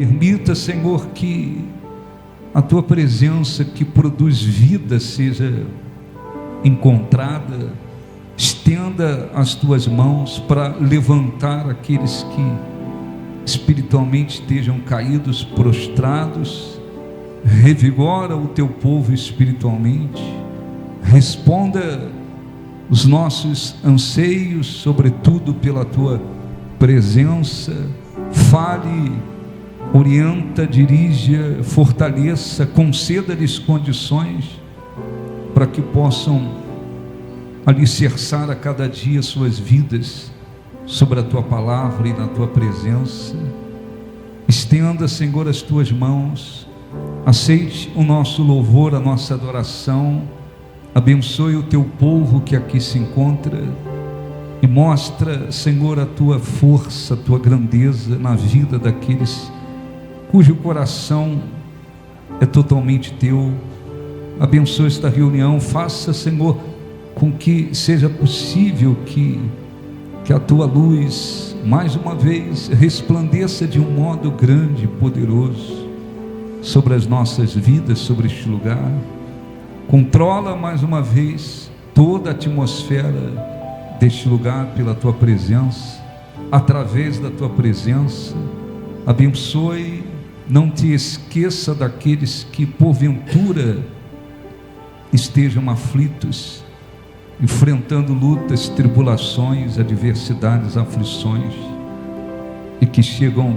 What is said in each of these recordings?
Permita, Senhor, que a Tua presença que produz vida seja encontrada. Estenda as Tuas mãos para levantar aqueles que espiritualmente estejam caídos, prostrados. Revigora o Teu povo espiritualmente. Responda os nossos anseios, sobretudo pela Tua presença. Fale, orienta, dirija, fortaleça, conceda-lhes condições para que possam alicerçar a cada dia suas vidas sobre a Tua palavra e na Tua presença. Estenda, Senhor, as Tuas mãos, aceite o nosso louvor, a nossa adoração, abençoe o Teu povo que aqui se encontra e mostra, Senhor, a Tua força, a Tua grandeza na vida daqueles cujo coração é totalmente Teu. Abençoe esta reunião, faça, Senhor, com que seja possível que a Tua luz, mais uma vez, resplandeça de um modo grande e poderoso sobre as nossas vidas, sobre este lugar. Controla mais uma vez toda a atmosfera deste lugar pela Tua presença, através da Tua presença. Abençoe, não te esqueça daqueles que porventura estejam aflitos, enfrentando lutas, tribulações, adversidades, aflições, e que chegam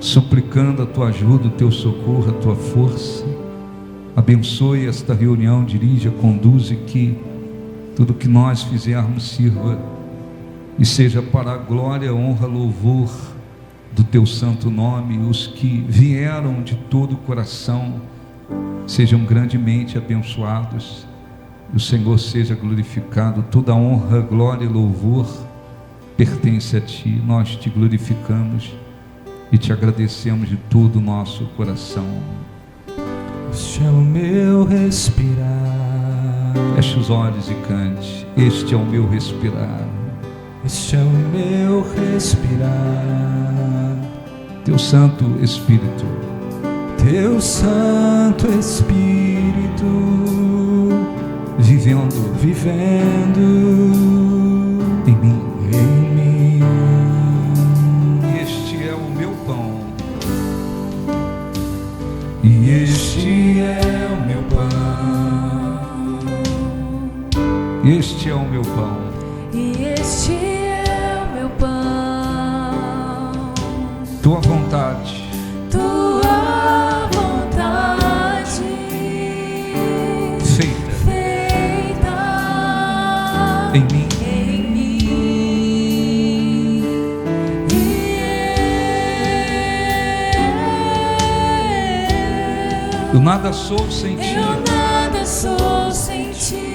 suplicando a Tua ajuda, o Teu socorro, a Tua força. Abençoe esta reunião, dirija, conduze, que tudo que nós fizermos sirva e seja para a glória, honra, louvor do Teu santo nome. Os que vieram de todo o coração sejam grandemente abençoados, e o Senhor seja glorificado. Toda a honra, glória e louvor pertence a Ti. Nós Te glorificamos e Te agradecemos de todo o nosso coração. Este é o meu respirar. Feche os olhos e cante. Este é o meu respirar. Este é o meu respirar. Teu Santo Espírito, Teu Santo Espírito vivendo em mim. Este é o meu pão. E este é o meu pão. Este é o meu pão. E este é o meu pão. Tua vontade, Tua vontade feita em mim. Eu nada sou sem Ti. Eu nada sou sem Ti.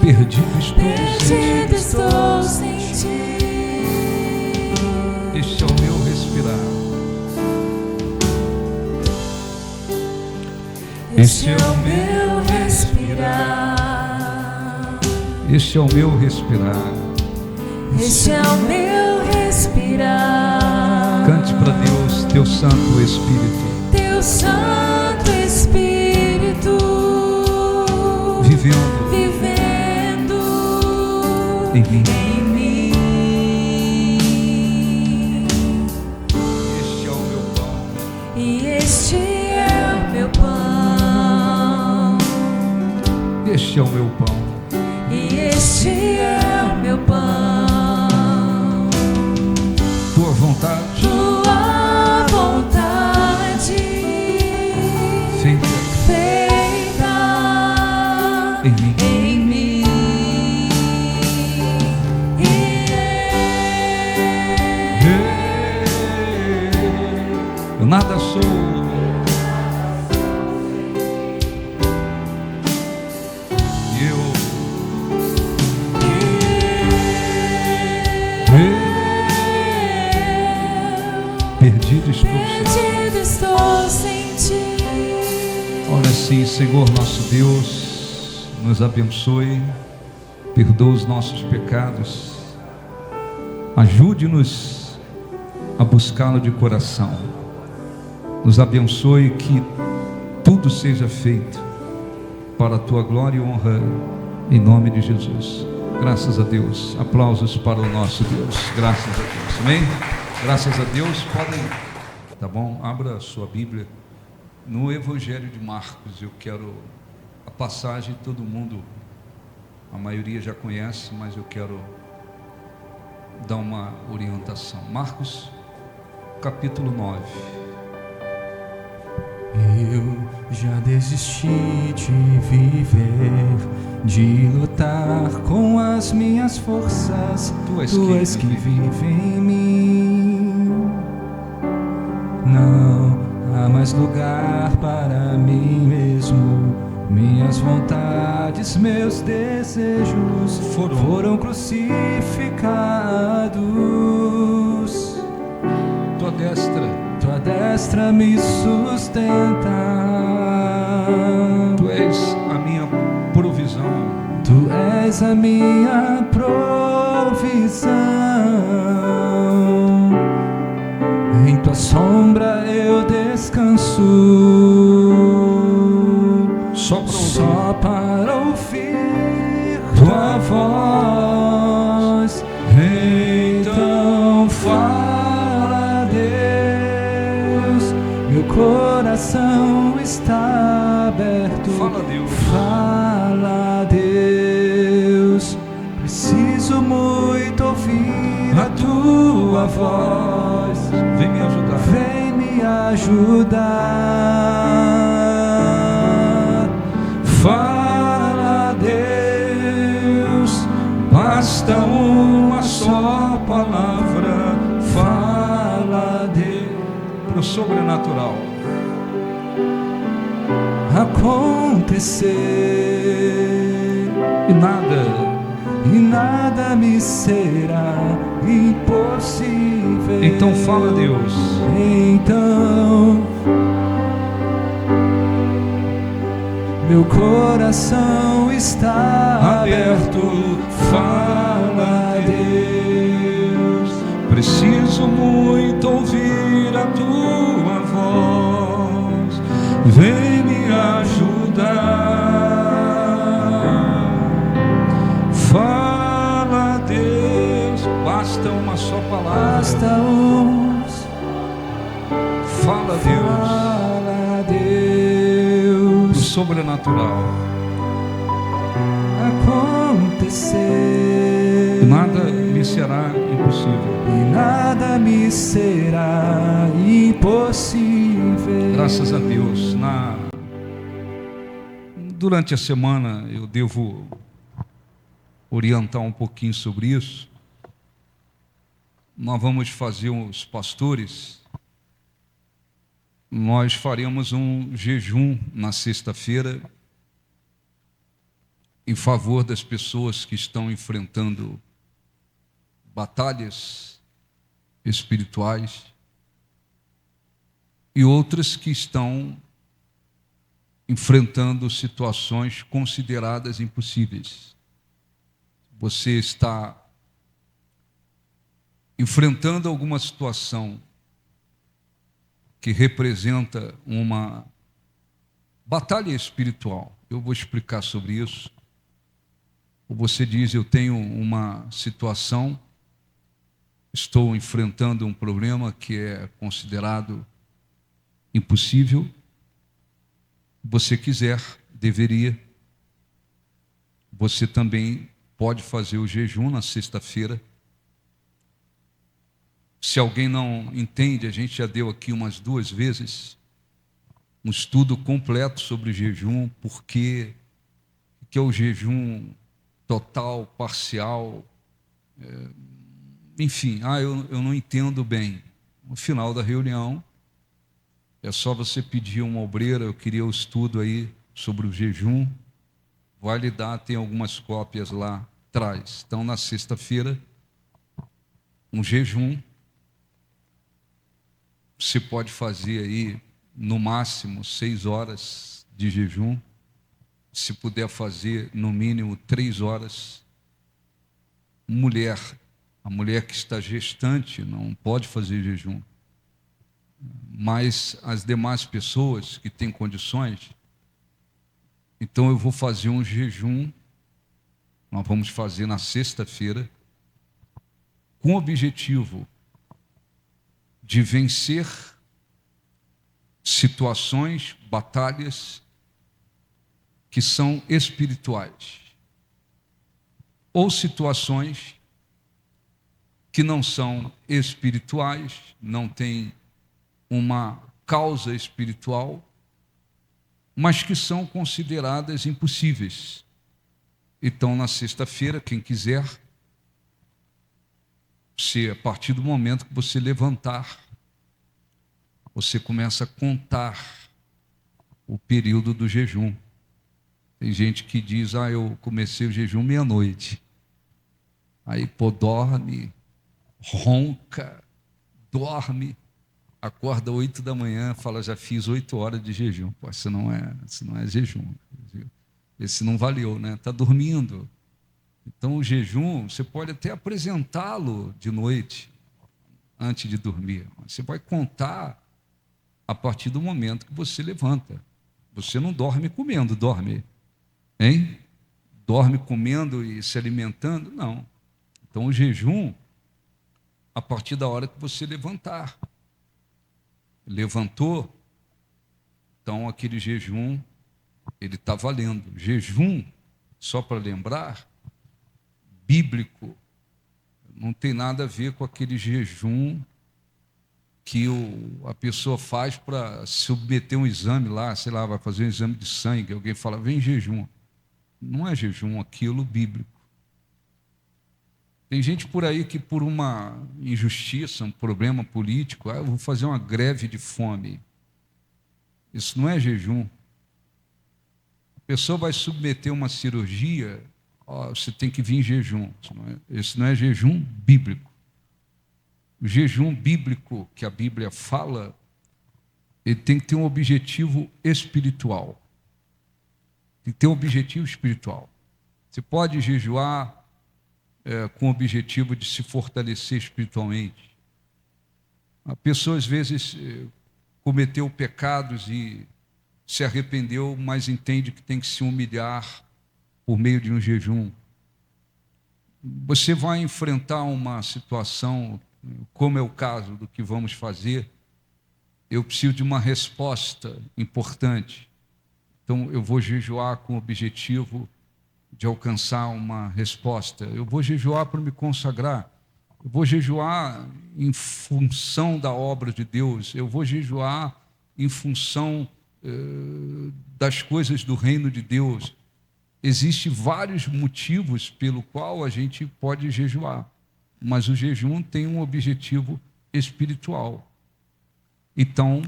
Perdido estou sem Ti. Este é o meu respirar. Este é o meu respirar. Este é o meu respirar. Este é o meu respirar. Cante para Deus, Teu Santo Espírito. Teu Santo Espírito vivendo em mim. Este é o meu pão. E este é o meu pão. Este é o meu pão. E este é o meu pão. Tua vontade, Tua vontade feita em mim. Eu nada sou. Perdido estou sem Ti. Ora sim, Senhor nosso Deus, nos abençoe, perdoa os nossos pecados, ajude-nos a buscá-lo de coração, nos abençoe, que tudo seja feito para a tua glória e honra, em nome de Jesus. Graças a Deus. Aplausos para o nosso Deus. Graças a Deus. Amém? Graças a Deus. Podem, tá bom? Abra a sua Bíblia no Evangelho de Marcos. Eu quero a passagem, todo mundo, a maioria já conhece, mas eu quero dar uma orientação. Marcos, capítulo 9. Eu já desisti de viver, de lutar com as minhas forças. Tu és que vive em mim. Não há mais lugar para mim mesmo. Minhas vontades, meus desejos foram crucificados. Tua destra me sustenta. Tu és a minha provisão. Tu és a minha provisão. Em tua sombra eu descanso. Só para ouvir tua voz. Então fala, Deus. Meu coração está aberto. Fala, Deus. Fala, Deus. Preciso muito ouvir a tua voz. Vem me ajudar. Vem me ajudar. Fala, Deus. Basta uma só palavra. Fala, Deus. Para o sobrenatural acontecer, e nada me será impossível. Então fala, Deus. Então meu coração está aberto. Fala, Deus. Preciso muito ouvir a tua voz. Vem me ajudar. Fala, Deus. Basta uma só palavra. Fala, Deus. Fala, Deus. O sobrenatural acontecer. nada me será impossível. E nada me será impossível. Graças a Deus. Durante a semana eu devo orientar um pouquinho sobre isso. Nós vamos fazer, os pastores, nós faremos um jejum na sexta-feira em favor das pessoas que estão enfrentando batalhas espirituais e outras que estão enfrentando situações consideradas impossíveis. Você está enfrentando alguma situação que representa uma batalha espiritual. Eu vou explicar sobre isso. Ou você diz, eu tenho uma situação, estou enfrentando um problema que é considerado impossível. Você quiser, deveria. Você também pode fazer o jejum na sexta-feira. Se alguém não entende, a gente já deu aqui umas 2 vezes um estudo completo sobre o jejum, porque que é o jejum total, parcial, enfim, eu não entendo bem. No final da reunião, é só você pedir uma obreira, eu queria o estudo aí sobre o jejum, vai lhe dar, tem algumas cópias lá atrás. Então, na sexta-feira, um jejum, você pode fazer aí, no máximo, 6 horas de jejum. se puder fazer no mínimo 3 horas. A mulher que está gestante não pode fazer jejum, mas as demais pessoas que têm condições, então eu vou fazer um jejum, nós vamos fazer na sexta-feira, com o objetivo de vencer situações, batalhas que são espirituais, ou situações que não são espirituais, não têm uma causa espiritual, mas que são consideradas impossíveis. Então, na sexta-feira, quem quiser, a partir do momento que você levantar, você começa a contar o período do jejum. Tem gente que diz, eu comecei o jejum meia-noite. Aí, dorme, ronca, dorme, acorda 8 da manhã, fala, já fiz 8 horas de jejum. Pô, isso não é jejum. Esse não valeu, né? Está dormindo. Então, o jejum, você pode até apresentá-lo de noite, antes de dormir. Você vai contar a partir do momento que você levanta. Você não dorme comendo, dorme. Hein? Dorme comendo e se alimentando? Não. Então, o jejum, a partir da hora que você levantar. Levantou, então aquele jejum, ele está valendo. Jejum, só para lembrar, bíblico, não tem nada a ver com aquele jejum que a pessoa faz para submeter um exame lá, sei lá, vai fazer um exame de sangue, alguém fala, vem jejum. Não é jejum aquilo bíblico. Tem gente por aí que por uma injustiça, um problema político, eu vou fazer uma greve de fome. Isso não é jejum. A pessoa vai submeter uma cirurgia, você tem que vir em jejum. Isso não é jejum bíblico. O jejum bíblico que a Bíblia fala, ele tem que ter um objetivo espiritual. Tem que ter um objetivo espiritual. Você pode jejuar com o objetivo de se fortalecer espiritualmente. A pessoa, às vezes, cometeu pecados e se arrependeu, mas entende que tem que se humilhar por meio de um jejum. Você vai enfrentar uma situação, como é o caso do que vamos fazer, eu preciso de uma resposta importante. Então, eu vou jejuar com o objetivo de alcançar uma resposta. Eu vou jejuar para me consagrar. Eu vou jejuar em função da obra de Deus. Eu vou jejuar em função das coisas do reino de Deus. Existem vários motivos pelo qual a gente pode jejuar, mas o jejum tem um objetivo espiritual. Então,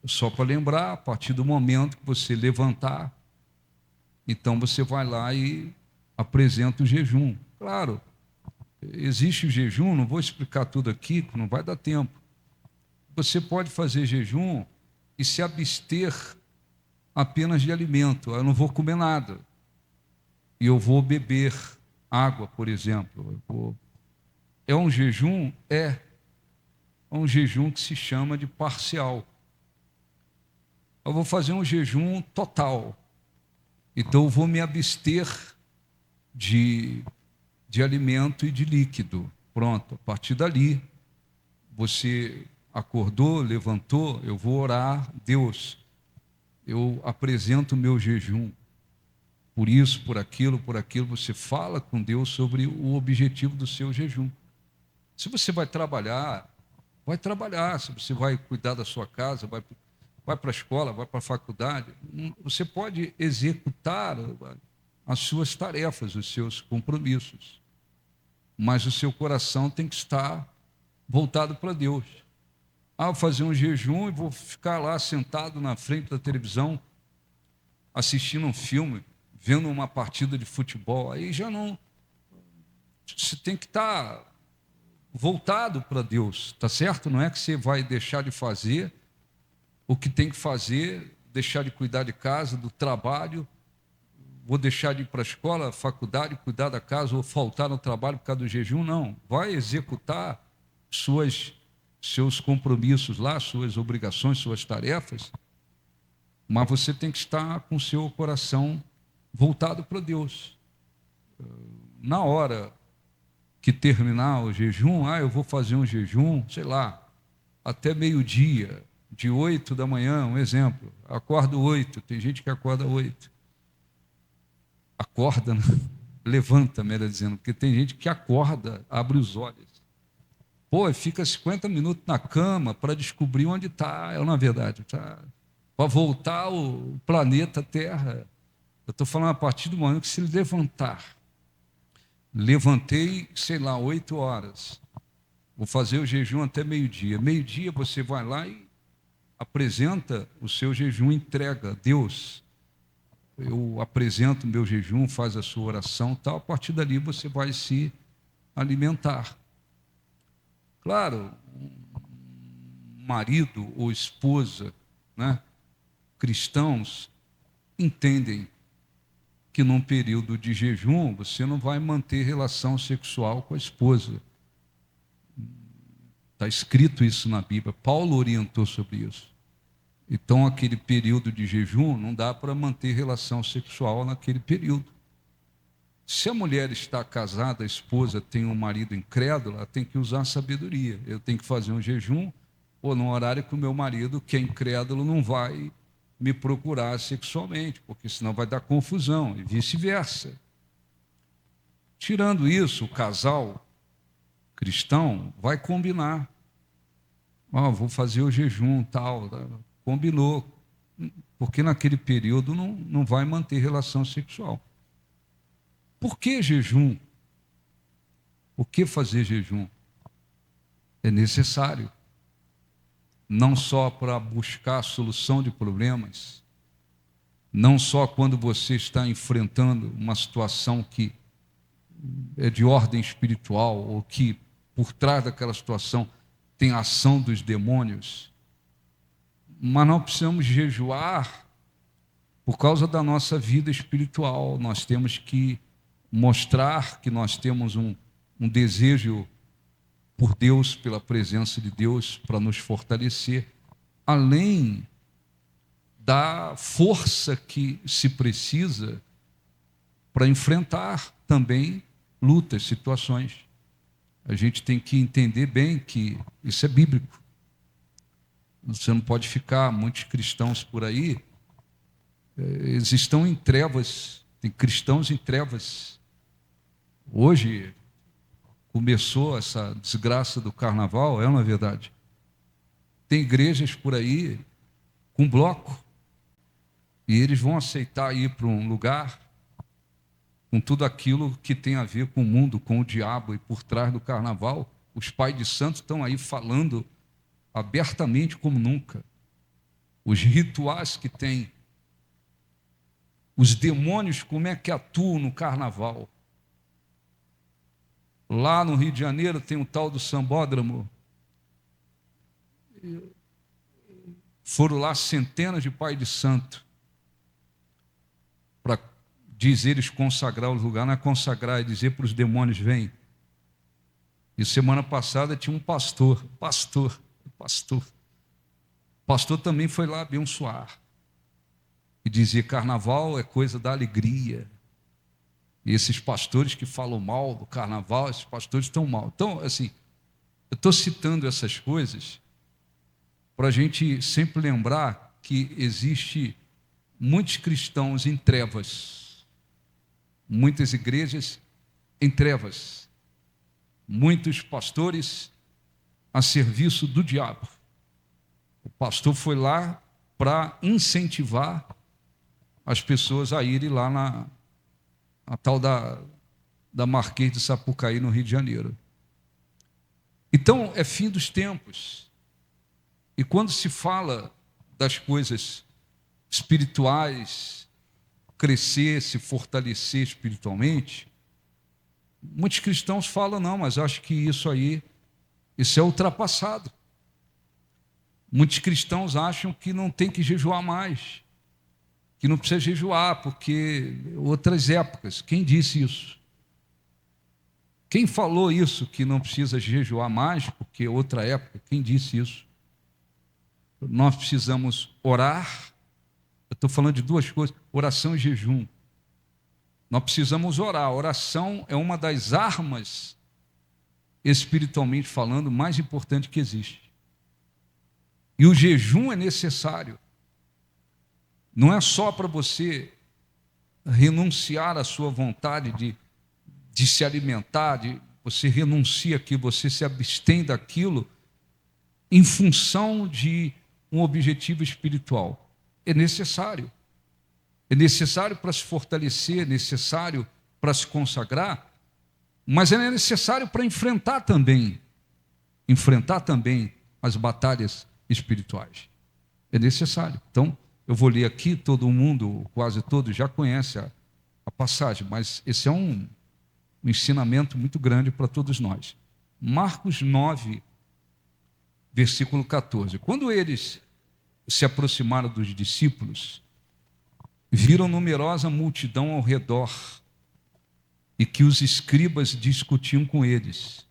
só para lembrar, a partir do momento que você levantar, então você vai lá e apresenta o jejum. Claro, existe o jejum, não vou explicar tudo aqui, não vai dar tempo. Você pode fazer jejum e se abster apenas de alimento. Eu não vou comer nada. E eu vou beber água, por exemplo. É um jejum? É um jejum que se chama de parcial. Eu vou fazer um jejum total. Então, eu vou me abster de alimento e de líquido. Pronto, a partir dali, você acordou, levantou, eu vou orar, Deus, eu apresento o meu jejum. Por isso, por aquilo, você fala com Deus sobre o objetivo do seu jejum. Se você vai trabalhar. Se você vai cuidar da sua casa, vai para a escola, vai para a faculdade, você pode executar as suas tarefas, os seus compromissos. Mas o seu coração tem que estar voltado para Deus. Vou fazer um jejum e vou ficar lá sentado na frente da televisão, assistindo um filme, vendo uma partida de futebol. Aí já não... Você tem que estar voltado para Deus, tá certo? Não é que você vai deixar de fazer o que tem que fazer, deixar de cuidar de casa, do trabalho, vou deixar de ir para a escola, faculdade, cuidar da casa ou faltar no trabalho por causa do jejum, não. Vai executar seus compromissos lá, suas obrigações, suas tarefas, mas você tem que estar com o seu coração voltado para Deus. Na hora que terminar o jejum, eu vou fazer um jejum, sei lá, até meio-dia, de 8 da manhã, um exemplo. Acordo 8, tem gente que acorda 8. Acorda, né? Levanta, melhor dizendo, porque tem gente que acorda, abre os olhos. Pô, fica 50 minutos na cama para descobrir onde está, na verdade, para voltar ao planeta Terra. Eu estou falando a partir do momento que se levantar. Levantei, sei lá, 8 horas. Vou fazer o jejum até meio-dia. Meio-dia você vai lá e apresenta o seu jejum, entrega a Deus. Eu apresento o meu jejum, faz a sua oração, tal. A partir dali você vai se alimentar. Claro, um marido ou esposa, né, cristãos, entendem que num período de jejum você não vai manter relação sexual com a esposa. Está escrito isso na Bíblia, Paulo orientou sobre isso. Então, aquele período de jejum, não dá para manter relação sexual naquele período. Se a mulher está casada, a esposa tem um marido incrédulo, ela tem que usar a sabedoria. Eu tenho que fazer um jejum, ou num horário que o meu marido, que é incrédulo, não vai me procurar sexualmente, porque senão vai dar confusão, e vice-versa. Tirando isso, o casal cristão vai combinar. Vou fazer o jejum, tal. Combinou, porque naquele período não vai manter relação sexual. Por que jejum? Por que fazer jejum? É necessário. Não só para buscar a solução de problemas, não só quando você está enfrentando uma situação que é de ordem espiritual, ou que por trás daquela situação tem a ação dos demônios, mas nós precisamos jejuar por causa da nossa vida espiritual. Nós temos que mostrar que nós temos um desejo por Deus, pela presença de Deus, para nos fortalecer, além da força que se precisa para enfrentar também lutas, situações. A gente tem que entender bem que isso é bíblico. Você não pode ficar, muitos cristãos por aí, eles estão em trevas, tem cristãos em trevas. Hoje começou essa desgraça do carnaval, não é verdade? Tem igrejas por aí com bloco, e eles vão aceitar ir para um lugar com tudo aquilo que tem a ver com o mundo, com o diabo, e por trás do carnaval, os pais de santos estão aí falando abertamente como nunca. Os rituais que tem, os demônios, como é que atuam no carnaval. Lá no Rio de Janeiro tem um tal do sambódromo. Foram lá centenas de pais de santo para dizer eles consagrar o lugar, não é consagrar, é dizer para os demônios: vem. E semana passada tinha um pastor também foi lá abençoar e dizer: carnaval é coisa da alegria. E esses pastores que falam mal do carnaval, esses pastores estão mal. Então, assim, eu estou citando essas coisas para a gente sempre lembrar que existe muitos cristãos em trevas, muitas igrejas em trevas, muitos pastores a serviço do diabo. O pastor foi lá para incentivar as pessoas a irem lá na tal da Marquês de Sapucaí, no Rio de Janeiro. Então, é fim dos tempos. E quando se fala das coisas espirituais, crescer, se fortalecer espiritualmente, muitos cristãos falam: não, mas acho que isso é ultrapassado. Muitos cristãos acham que não tem que jejuar mais, que não precisa jejuar, porque outras épocas. Quem disse isso? Quem falou isso, que não precisa jejuar mais, porque outra época? Quem disse isso? Nós precisamos orar. Eu estou falando de duas coisas, oração e jejum. Nós precisamos orar. A oração é uma das armas, espiritualmente falando, mais importante que existe. E o jejum é necessário. Não é só para você renunciar à sua vontade de se alimentar, você renuncia aquilo, você se abstém daquilo em função de um objetivo espiritual. É necessário. É necessário para se fortalecer, é necessário para se consagrar, mas é necessário para enfrentar também as batalhas espirituais. É necessário. Então, eu vou ler aqui, todo mundo, quase todos, já conhece a passagem, mas esse é um ensinamento muito grande para todos nós. Marcos 9, versículo 14. Quando eles se aproximaram dos discípulos, viram numerosa multidão ao redor e que os escribas discutiam com eles.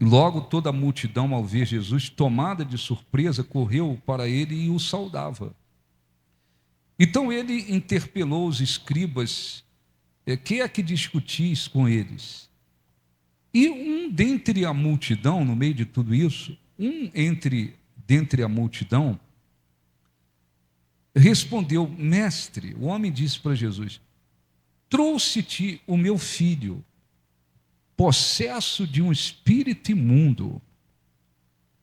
E logo toda a multidão, ao ver Jesus, tomada de surpresa, correu para ele e o saudava. Então ele interpelou os escribas: que é que discutis com eles? E dentre a multidão, no meio de tudo isso, dentre a multidão, respondeu: mestre, o homem disse para Jesus: trouxe-te o meu filho, possesso de um espírito imundo,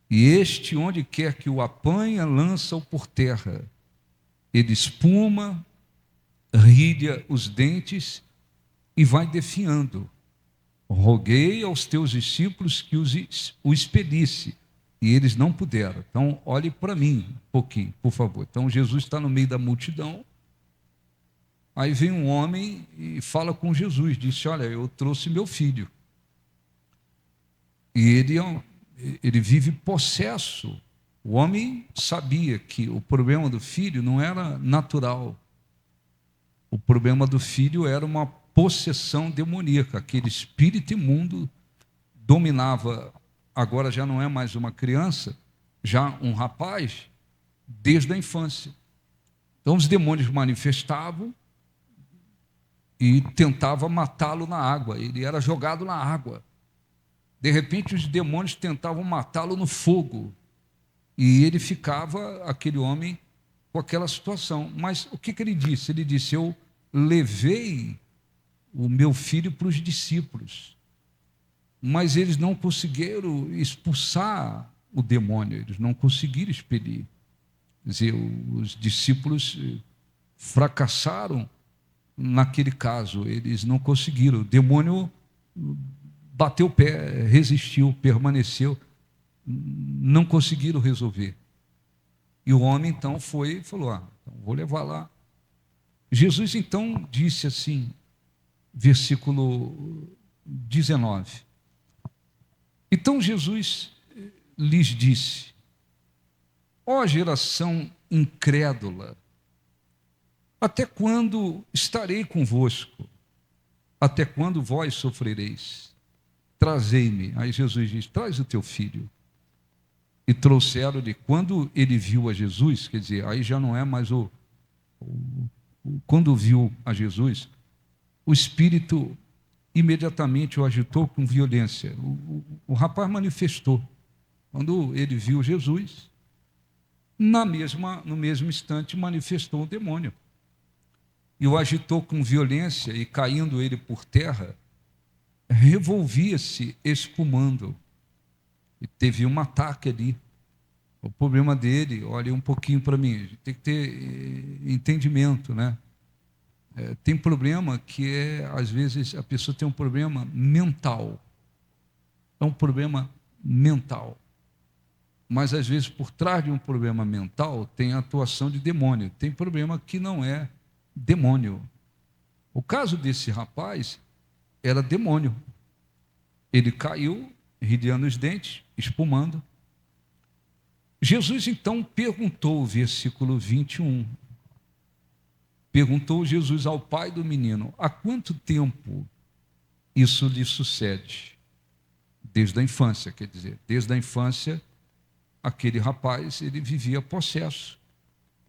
e este, onde quer que o apanha, lança-o por terra. Ele espuma, rilha os dentes e vai definhando. Roguei aos teus discípulos que o expelisse, e eles não puderam. Então, olhe para mim um pouquinho, por favor. Então, Jesus está no meio da multidão. Aí vem um homem e fala com Jesus, disse: olha, eu trouxe meu filho. E ele vive possesso. O homem sabia que o problema do filho não era natural. O problema do filho era uma possessão demoníaca. Aquele espírito imundo dominava, agora já não é mais uma criança, já um rapaz, desde a infância. Então os demônios manifestavam e tentavam matá-lo na água. Ele era jogado na água. De repente os demônios tentavam matá-lo no fogo. E ele ficava, aquele homem, com aquela situação. Mas o que ele disse? Ele disse: eu levei o meu filho para os discípulos, mas eles não conseguiram expulsar o demônio, eles não conseguiram expelir. Quer dizer, os discípulos fracassaram naquele caso, eles não conseguiram. O demônio bateu o pé, resistiu, permaneceu. Não conseguiram resolver. E o homem então foi e falou: então vou levar lá. Jesus então disse assim, versículo 19. Então Jesus lhes disse: ó geração incrédula, até quando estarei convosco? Até quando vós sofrereis? Trazei-me. Aí Jesus diz: traz o teu filho. E trouxeram-lhe. Quando ele viu a Jesus, quer dizer, aí já não é mais quando viu a Jesus, o espírito imediatamente o agitou com violência. O rapaz manifestou. Quando ele viu Jesus, no mesmo instante manifestou o demônio. E o agitou com violência, e caindo ele por terra, revolvia-se espumando. E teve um ataque ali. O problema dele, olha um pouquinho para mim, a gente tem que ter entendimento, né? Tem problema que às vezes, a pessoa tem um problema mental. É um problema mental. Mas, às vezes, por trás de um problema mental, tem a atuação de demônio. Tem problema que não é demônio. O caso desse rapaz era demônio. Ele caiu, rilhando os dentes, espumando. Jesus então perguntou, versículo 21, Perguntou Jesus ao pai do menino: há quanto tempo isso lhe sucede? Desde a infância, quer dizer, desde a infância, aquele rapaz, ele vivia possesso,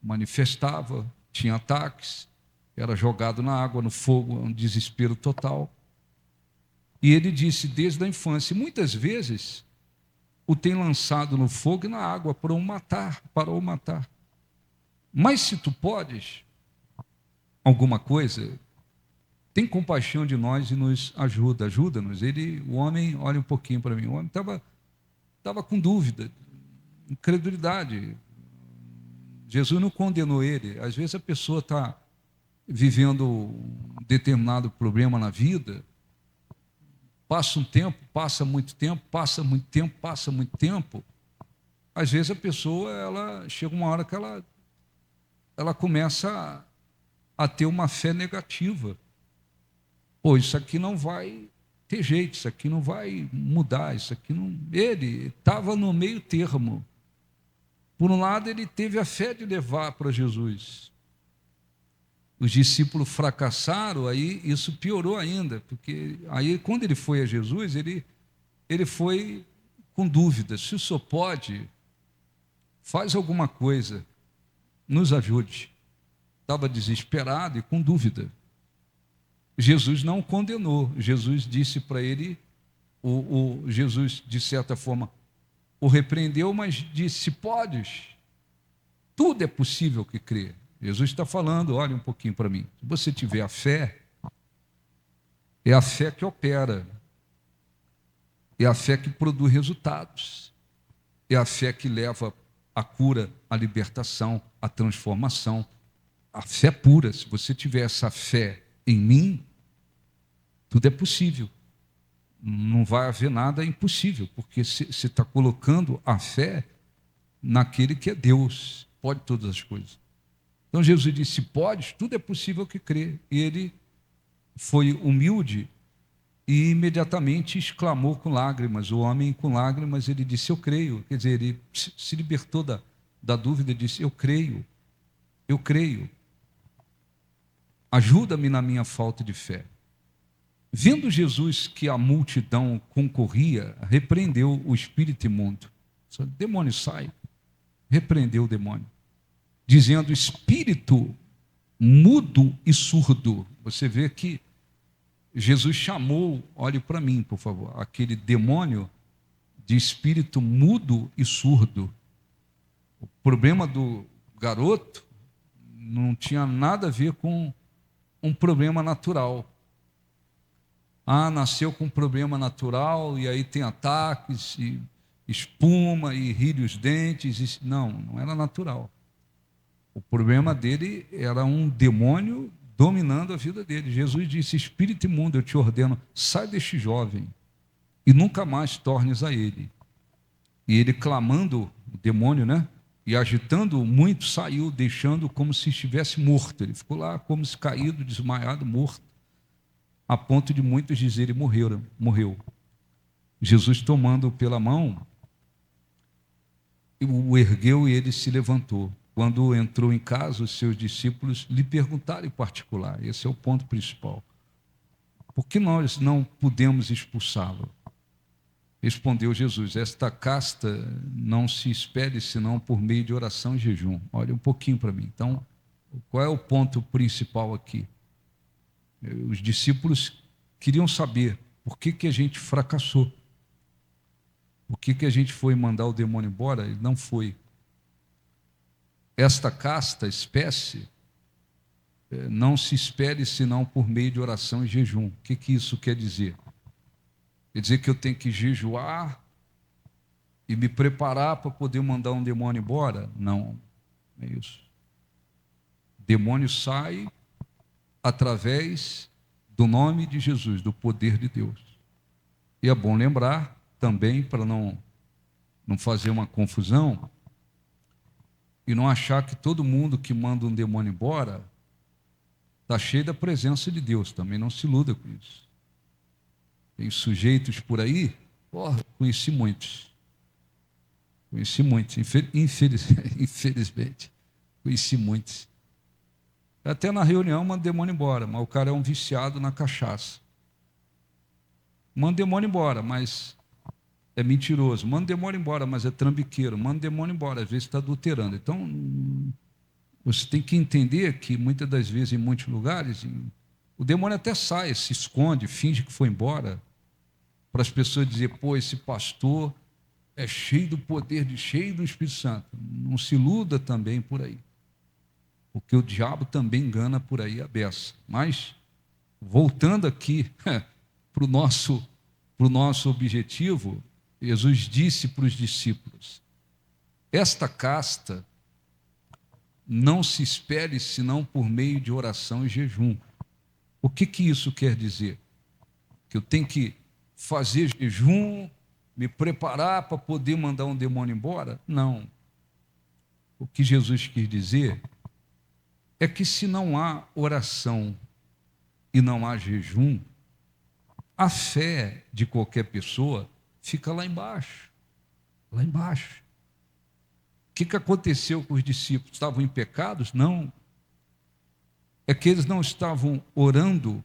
manifestava, tinha ataques, era jogado na água, no fogo, um desespero total. E ele disse, desde a infância, muitas vezes o tem lançado no fogo e na água para o matar. Mas se tu podes alguma coisa, tem compaixão de nós e nos ajuda-nos. O homem, olha um pouquinho para mim, o homem estava com dúvida, incredulidade. Jesus não condenou ele. Às vezes a pessoa está vivendo um determinado problema na vida, passa um tempo, passa muito tempo, às vezes a pessoa, ela chega uma hora que ela começa a ter uma fé negativa. Pô, isso aqui não vai ter jeito, isso aqui não vai mudar, isso aqui não... Ele estava no meio termo. Por um lado, ele teve a fé de levar para Jesus. Os discípulos fracassaram, aí isso piorou ainda, porque aí quando ele foi a Jesus, ele foi com dúvida. Se o senhor pode, faz alguma coisa, nos ajude. Estava desesperado e com dúvida. Jesus não o condenou. Jesus disse para ele, Jesus, de certa forma, o repreendeu, mas disse, se podes, tudo é possível que crê. Jesus está falando, olha um pouquinho para mim, se você tiver a fé, é a fé que opera, é a fé que produz resultados, é a fé que leva a cura, a libertação, a transformação, a fé pura. Se você tiver essa fé em mim, tudo é possível. Não vai haver nada impossível, porque você está colocando a fé naquele que é Deus, pode todas as coisas. Então Jesus disse, se podes, tudo é possível que crê. E ele foi humilde e imediatamente exclamou com lágrimas. O homem com lágrimas, ele disse, eu creio. Quer dizer, ele se libertou da dúvida e disse, eu creio. Ajuda-me na minha falta de fé. Vendo Jesus que a multidão concorria, repreendeu o espírito imundo. O demônio sai, repreendeu o demônio, dizendo, espírito mudo e surdo. Você vê que Jesus chamou, olhe para mim, por favor, aquele demônio de espírito mudo e surdo. O problema do garoto não tinha nada a ver com um problema natural. Nasceu com um problema natural e aí tem ataques, e espuma, e rilha os dentes. Não era natural. O problema dele era um demônio dominando a vida dele. Jesus disse, espírito imundo, eu te ordeno, sai deste jovem e nunca mais tornes a ele. E ele clamando, o demônio, e agitando muito, saiu, deixando como se estivesse morto. Ele ficou lá como se caído, desmaiado, morto, a ponto de muitos dizerem, morreu. Jesus, tomando pela mão, o ergueu e ele se levantou. Quando entrou em casa, os seus discípulos lhe perguntaram em particular, esse é o ponto principal, por que nós não pudemos expulsá-lo? Respondeu Jesus, esta casta não se expele senão por meio de oração e jejum. Olha um pouquinho para mim. Então, qual é o ponto principal aqui? Os discípulos queriam saber por que a gente fracassou. Por que a gente foi mandar o demônio embora? Ele não foi. Esta casta, espécie, não se espere senão por meio de oração e jejum. O que isso quer dizer? Quer dizer que eu tenho que jejuar e me preparar para poder mandar um demônio embora? Não, é isso. Demônio sai através do nome de Jesus, do poder de Deus. E é bom lembrar também, para não fazer uma confusão, e não achar que todo mundo que manda um demônio embora está cheio da presença de Deus. Também não se iluda com isso. Tem sujeitos por aí, conheci muitos, infelizmente, conheci muitos, Até na reunião manda o demônio embora, mas o cara é um viciado na cachaça. Manda o demônio embora, mas é mentiroso. Manda o demônio embora, mas é trambiqueiro. Manda o demônio embora, às vezes está adulterando. Então, você tem que entender que muitas das vezes, em muitos lugares, o demônio até sai, se esconde, finge que foi embora, para as pessoas dizerem, pô, esse pastor é cheio do poder, cheio do Espírito Santo. Não se iluda também por aí, porque o diabo também engana por aí a beça. Mas, voltando aqui para o nosso objetivo, Jesus disse para os discípulos, esta casta não se espere senão por meio de oração e jejum. O que isso quer dizer? Que eu tenho que fazer jejum, me preparar para poder mandar um demônio embora? Não. O que Jesus quis dizer é que se não há oração e não há jejum, a fé de qualquer pessoa fica lá embaixo. Lá embaixo. O que aconteceu com os discípulos? Estavam em pecados? Não. É que eles não estavam orando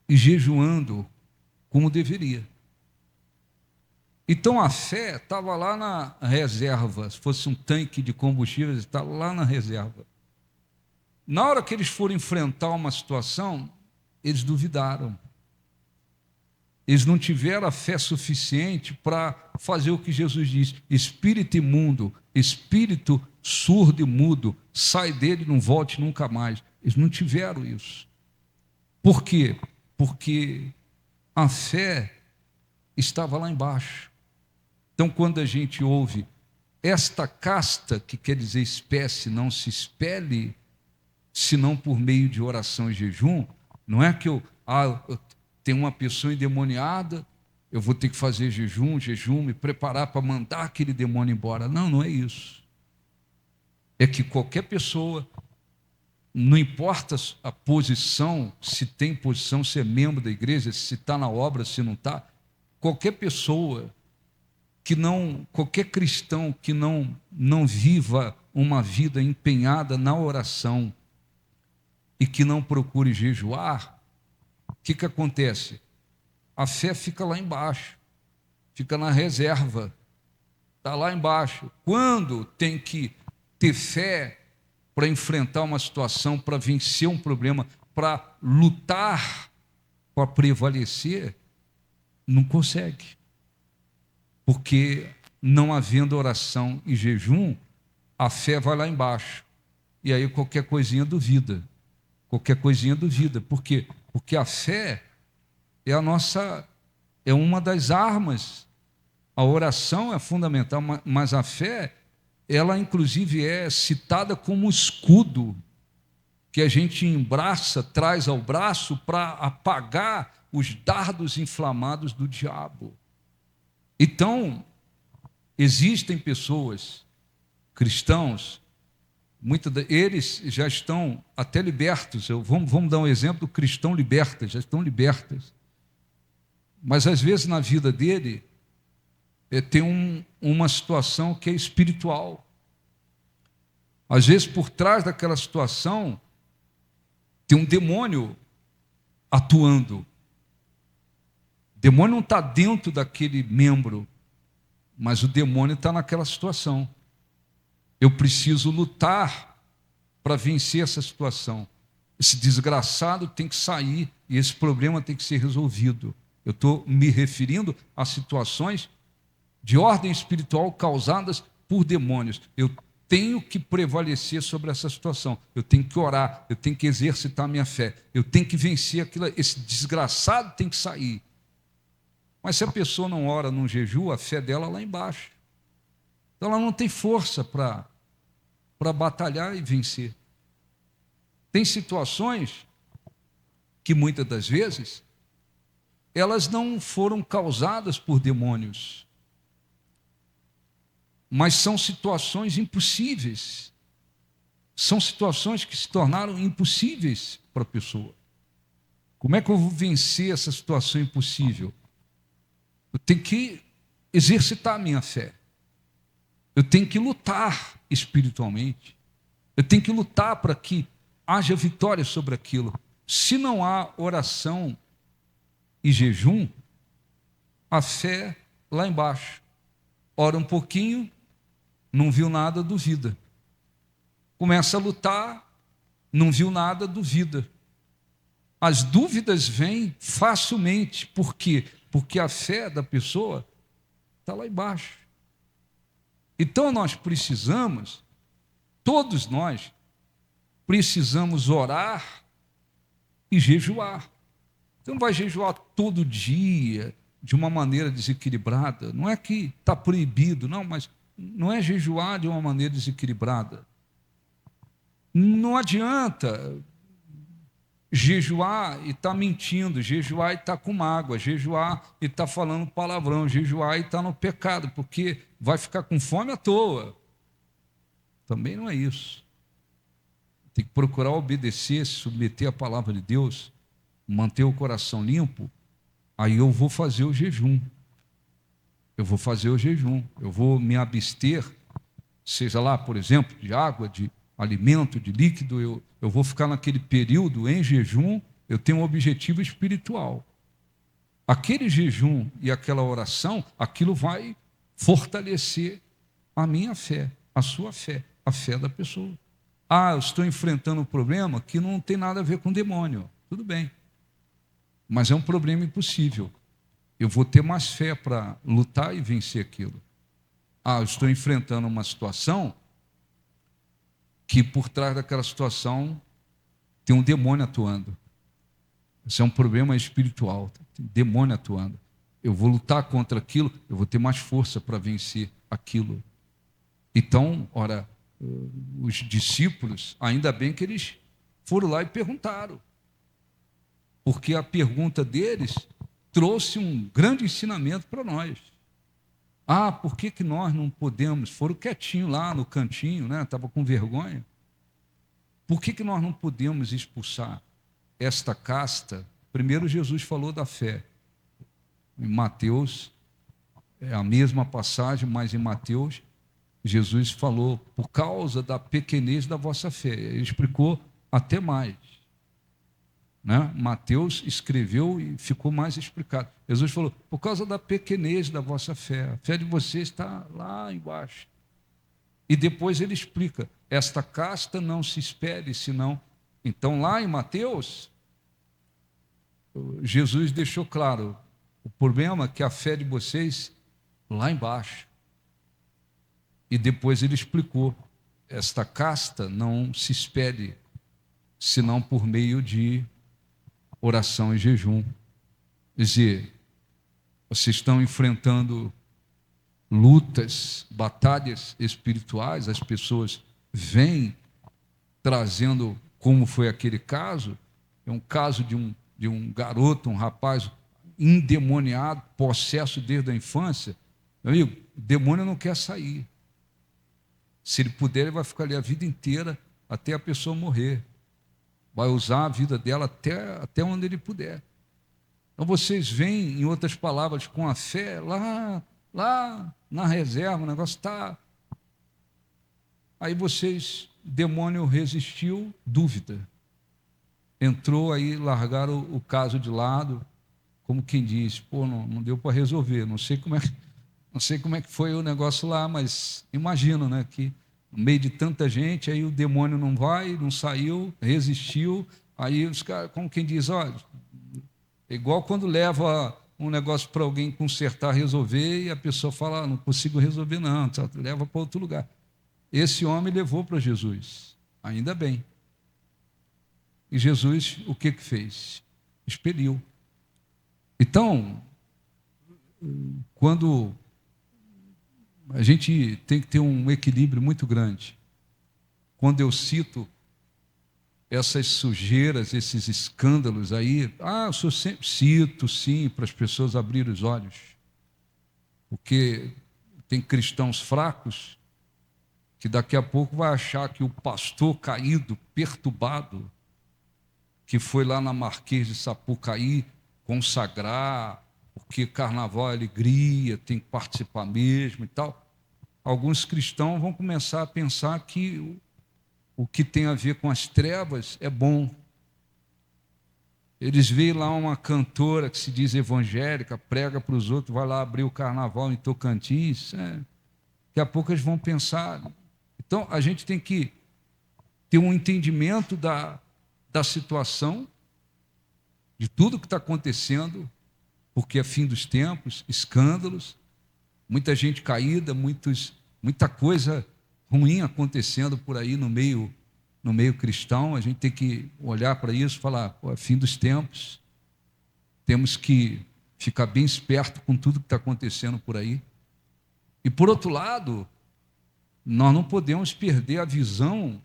e jejuando como deveria. Então a fé estava lá na reserva. Se fosse um tanque de combustível, estava lá na reserva. Na hora que eles foram enfrentar uma situação, eles duvidaram. Eles não tiveram a fé suficiente para fazer o que Jesus disse: espírito imundo, espírito surdo e mudo, sai dele e não volte nunca mais. Eles não tiveram isso. Por quê? Porque a fé estava lá embaixo. Então, quando a gente ouve esta casta, que quer dizer espécie, não se espelhe, senão por meio de oração e jejum, não é que eu tenho uma pessoa endemoniada, eu vou ter que fazer jejum, me preparar para mandar aquele demônio embora. Não, não é isso. É que qualquer pessoa, não importa a posição, se tem posição, se é membro da igreja, se está na obra, se não está, qualquer pessoa qualquer cristão que não viva uma vida empenhada na oração e que não procure jejuar, o que acontece? A fé fica lá embaixo, fica na reserva, está lá embaixo. Quando tem que ter fé para enfrentar uma situação, para vencer um problema, para lutar, para prevalecer, não consegue. Porque não havendo oração e jejum, a fé vai lá embaixo. E aí qualquer coisinha duvida. Qualquer coisinha duvida. Por quê? Porque a fé é uma das armas. A oração é fundamental, mas a fé, ela inclusive é citada como escudo que a gente embraça, traz ao braço para apagar os dardos inflamados do diabo. Então, existem pessoas, cristãos, eles já estão até libertos. Vamos dar um exemplo: cristão liberta, já estão libertas. Mas às vezes na vida dele tem uma situação que é espiritual. Às vezes por trás daquela situação tem um demônio atuando. O demônio não está dentro daquele membro, mas o demônio está naquela situação. Eu preciso lutar para vencer essa situação. Esse desgraçado tem que sair e esse problema tem que ser resolvido. Eu estou me referindo a situações de ordem espiritual causadas por demônios. Eu tenho que prevalecer sobre essa situação. Eu tenho que orar, eu tenho que exercitar a minha fé. Eu tenho que vencer aquilo. Esse desgraçado tem que sair. Mas se a pessoa não ora, não jejua, a fé dela lá embaixo. Então ela não tem força para batalhar e vencer. Tem situações que muitas das vezes elas não foram causadas por demônios, mas são situações impossíveis. São situações que se tornaram impossíveis para a pessoa. Como é que eu vou vencer essa situação impossível? Eu tenho que exercitar a minha fé. Eu tenho que lutar espiritualmente. Eu tenho que lutar para que haja vitória sobre aquilo. Se não há oração e jejum, a fé lá embaixo. Ora um pouquinho, não viu nada, duvida. Começa a lutar, não viu nada, duvida. As dúvidas vêm facilmente. Por quê? Porque a fé da pessoa está lá embaixo. Então nós precisamos, todos nós, precisamos orar e jejuar. Você não vai jejuar todo dia, de uma maneira desequilibrada. Não é que está proibido, não, mas não é jejuar de uma maneira desequilibrada. Não adianta jejuar e estar mentindo, jejuar e estar com mágoa, jejuar e estar falando palavrão, jejuar e estar no pecado, porque vai ficar com fome à toa. Também não é isso. Tem que procurar obedecer, se submeter à palavra de Deus, manter o coração limpo. Aí eu vou fazer o jejum. Eu vou fazer o jejum. Eu vou me abster, seja lá, por exemplo, de água, de alimento, de líquido. Eu vou ficar naquele período em jejum. Eu tenho um objetivo espiritual. Aquele jejum e aquela oração, aquilo vai fortalecer a minha fé, a sua fé, a fé da pessoa. Eu estou enfrentando um problema que não tem nada a ver com demônio. Tudo bem. Mas é um problema impossível. Eu vou ter mais fé para lutar e vencer aquilo. Eu estou enfrentando uma situação que por trás daquela situação tem um demônio atuando. Esse é um problema espiritual, tem demônio atuando. Eu vou lutar contra aquilo, eu vou ter mais força para vencer aquilo. Então, ora, os discípulos, ainda bem que eles foram lá e perguntaram. Porque a pergunta deles trouxe um grande ensinamento para nós. Por que nós não podemos? Foram quietinhos lá no cantinho, né? Estava com vergonha. Por que nós não podemos expulsar esta casta? Primeiro Jesus falou da fé. Em Mateus, é a mesma passagem, mas em Mateus, Jesus falou, por causa da pequenez da vossa fé. Ele explicou até mais. Mateus escreveu e ficou mais explicado. Jesus falou, por causa da pequenez da vossa fé, a fé de vocês está lá embaixo. E depois ele explica, esta casta não se espere, senão... Então lá em Mateus, Jesus deixou claro, o problema é que a fé de vocês lá embaixo. E depois ele explicou, esta casta não se espere, senão por meio de oração e jejum. Quer dizer, vocês estão enfrentando lutas, batalhas espirituais, as pessoas vêm trazendo, como foi aquele caso, é um caso de um garoto, um rapaz endemoniado, possesso desde a infância. Meu amigo, o demônio não quer sair. Se ele puder, ele vai ficar ali a vida inteira até a pessoa morrer. Vai usar a vida dela até onde ele puder. Então vocês veem, em outras palavras, com a fé lá na reserva, o negócio está... Aí vocês, o demônio resistiu, dúvida. Entrou aí, largaram o caso de lado, como quem diz, não deu para resolver, não sei como é que foi o negócio lá, mas imagino, né, que no meio de tanta gente, aí o demônio não saiu, resistiu, aí os caras, como quem diz, é igual quando leva um negócio para alguém consertar, resolver, e a pessoa fala, não consigo resolver não, leva para outro lugar. Esse homem levou para Jesus, ainda bem. E Jesus, o que fez? Expeliu. Então, quando... A gente tem que ter um equilíbrio muito grande. Quando eu cito essas sujeiras, esses escândalos aí, eu sempre cito, sim, para as pessoas abrirem os olhos. Porque tem cristãos fracos que daqui a pouco vai achar que o pastor caído, perturbado, que foi lá na Marquês de Sapucaí consagrar, porque carnaval é alegria, tem que participar mesmo e tal. Alguns cristãos vão começar a pensar que o que tem a ver com as trevas é bom. Eles veem lá uma cantora que se diz evangélica, prega para os outros, vai lá abrir o carnaval em Tocantins. Daqui a pouco eles vão pensar. Então, a gente tem que ter um entendimento da situação, de tudo que está acontecendo, porque é fim dos tempos, escândalos, muita gente caída, muita coisa ruim acontecendo por aí no meio cristão. A gente tem que olhar para isso e falar, é fim dos tempos, temos que ficar bem esperto com tudo que está acontecendo por aí. E por outro lado, nós não podemos perder a visão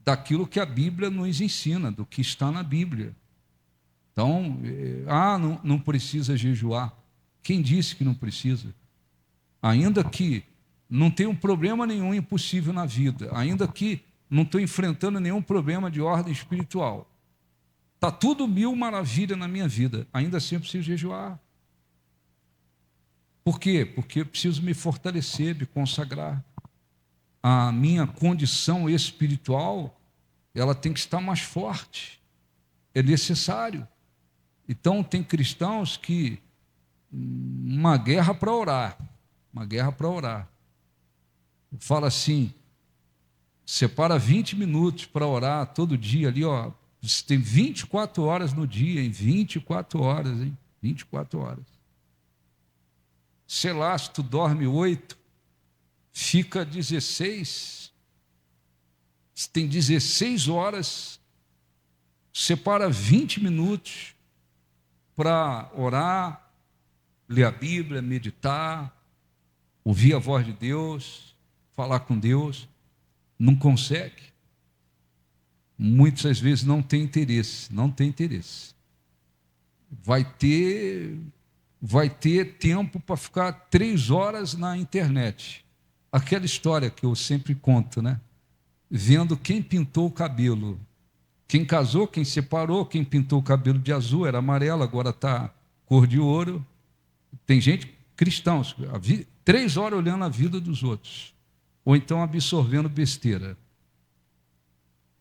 daquilo que a Bíblia nos ensina, do que está na Bíblia. Então, não precisa jejuar. Quem disse que não precisa? Ainda que não tenha um problema nenhum impossível na vida, ainda que não estou enfrentando nenhum problema de ordem espiritual, está tudo mil maravilha na minha vida, ainda assim eu preciso jejuar. Por quê? Porque eu preciso me fortalecer, me consagrar. A minha condição espiritual, ela tem que estar mais forte. É necessário. Então, tem cristãos que uma guerra para orar. Fala assim, separa 20 minutos para orar todo dia ali, ó. Você tem 24 horas no dia, hein? 24 horas, hein? 24 horas. Sei lá, se tu dorme 8, fica 16. Se tem 16 horas, separa 20 minutos para orar, ler a Bíblia, meditar, ouvir a voz de Deus, falar com Deus. Não consegue. Muitas vezes não tem interesse. Vai ter tempo para ficar 3 horas na internet. Aquela história que eu sempre conto, né? Vendo quem pintou o cabelo. Quem casou, quem separou, quem pintou o cabelo de azul, era amarelo, agora está cor de ouro. Tem gente, cristãos, 3 horas olhando a vida dos outros. Ou então absorvendo besteira.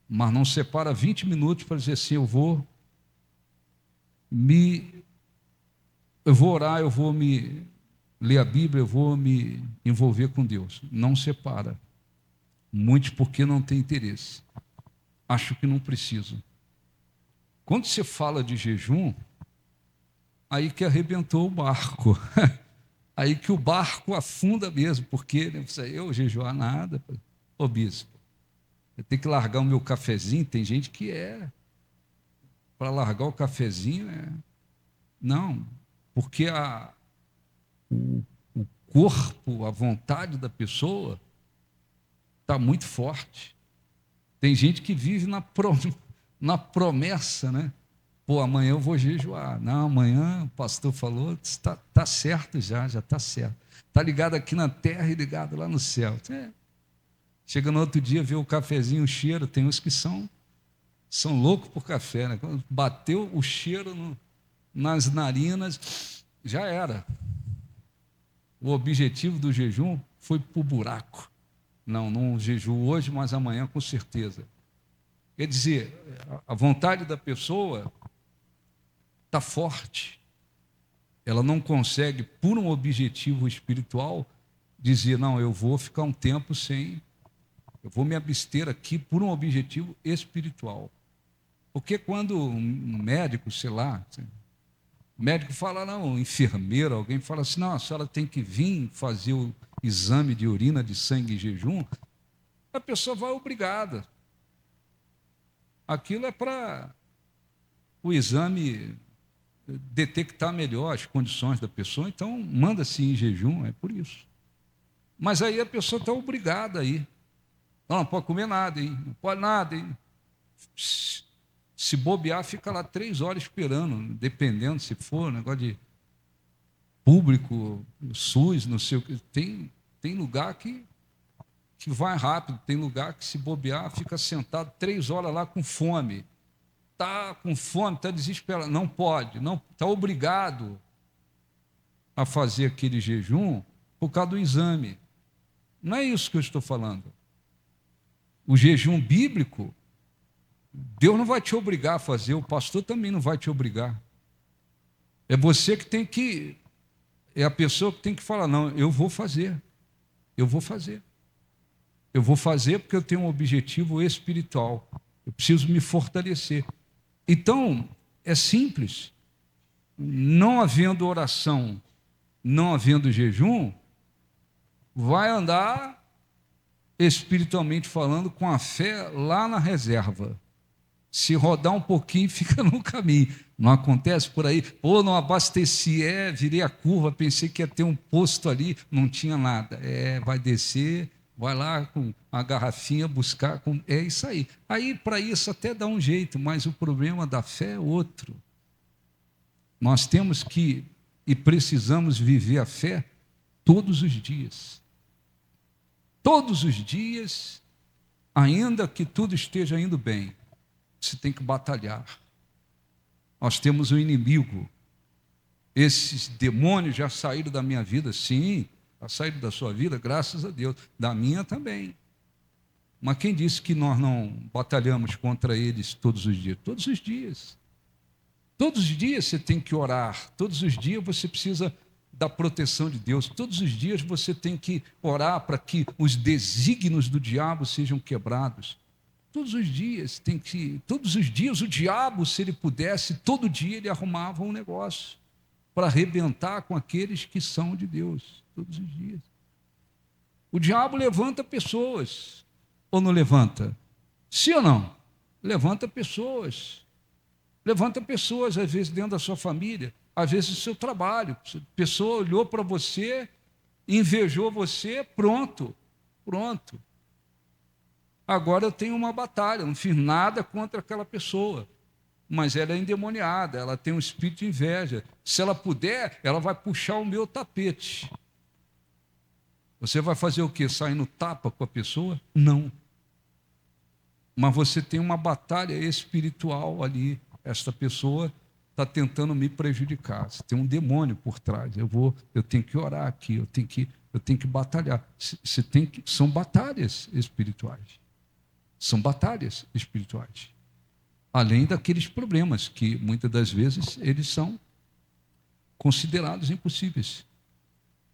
Mas não separa 20 minutos para dizer assim, eu vou orar, eu vou me ler a Bíblia, eu vou me envolver com Deus. Não separa. Muitos porque não tem interesse. Acho que não preciso. Quando você fala de jejum, aí que arrebentou o barco. Aí que o barco afunda mesmo, porque eu jejuar nada. Ô bispo, eu tenho que largar o meu cafezinho. Tem gente que para largar o cafezinho não, porque o corpo, a vontade da pessoa está muito forte. Tem gente que vive na promessa, né? Pô, amanhã eu vou jejuar. Não, amanhã o pastor falou, está certo já está certo. Está ligado aqui na terra e ligado lá no céu. Chega no outro dia, vê o cafezinho, o cheiro. Tem uns que são loucos por café, né? Quando bateu o cheiro nas narinas, já era. O objetivo do jejum foi para o buraco. Não jejuo hoje, mas amanhã com certeza. Quer dizer, a vontade da pessoa está forte. Ela não consegue, por um objetivo espiritual, dizer, não, eu vou ficar um tempo eu vou me abster aqui por um objetivo espiritual. Porque quando um médico, sei lá, o médico fala, não, enfermeiro, alguém fala assim, não, a senhora tem que vir fazer o exame de urina, de sangue em jejum, a pessoa vai obrigada. Aquilo é para o exame detectar melhor as condições da pessoa, então manda-se em jejum, é por isso. Mas aí a pessoa está obrigada a ir. Não pode comer nada, hein? Não pode nada, hein? Se bobear, fica lá 3 horas esperando, dependendo se for, negócio de público, SUS, não sei o que. Tem lugar que vai rápido, tem lugar que se bobear, fica sentado 3 horas lá com fome. Está com fome, está desesperado. Não pode, não está obrigado a fazer aquele jejum por causa do exame. Não é isso que eu estou falando. O jejum bíblico, Deus não vai te obrigar a fazer, o pastor também não vai te obrigar. É você que tem que, é a pessoa que tem que falar, não, eu vou fazer. Eu vou fazer. Eu vou fazer porque eu tenho um objetivo espiritual. Eu preciso me fortalecer. Então, é simples. Não havendo oração, não havendo jejum, vai andar, espiritualmente falando, com a fé lá na reserva. Se rodar um pouquinho, fica no caminho. Não acontece por aí? Pô, não abasteci, virei a curva, pensei que ia ter um posto ali, não tinha nada. Vai descer, vai lá com a garrafinha buscar, é isso aí. Aí, para isso, até dá um jeito, mas o problema da fé é outro. Nós temos que e precisamos viver a fé todos os dias. Todos os dias, ainda que tudo esteja indo bem, você tem que batalhar. Nós temos um inimigo. Esses demônios já saíram da minha vida, sim, já saíram da sua vida, graças a Deus, da minha também. Mas quem disse que nós não batalhamos contra eles todos os dias? Todos os dias. Todos os dias você tem que orar, todos os dias você precisa da proteção de Deus, todos os dias você tem que orar para que os desígnios do diabo sejam quebrados. Todos os dias o diabo, se ele pudesse, todo dia ele arrumava um negócio para arrebentar com aqueles que são de Deus, todos os dias. O diabo levanta pessoas, ou não levanta? Sim ou não? Levanta pessoas. Levanta pessoas, às vezes, dentro da sua família, às vezes no seu trabalho. A pessoa olhou para você, invejou você, pronto. Agora eu tenho uma batalha, não fiz nada contra aquela pessoa, mas ela é endemoniada, ela tem um espírito de inveja. Se ela puder, ela vai puxar o meu tapete. Você vai fazer o quê? Sair no tapa com a pessoa? Não. Mas você tem uma batalha espiritual ali. Esta pessoa está tentando me prejudicar. Você tem um demônio por trás. Eu tenho que orar aqui, eu tenho que batalhar. São batalhas espirituais. São batalhas espirituais. Além daqueles problemas que muitas das vezes eles são considerados impossíveis.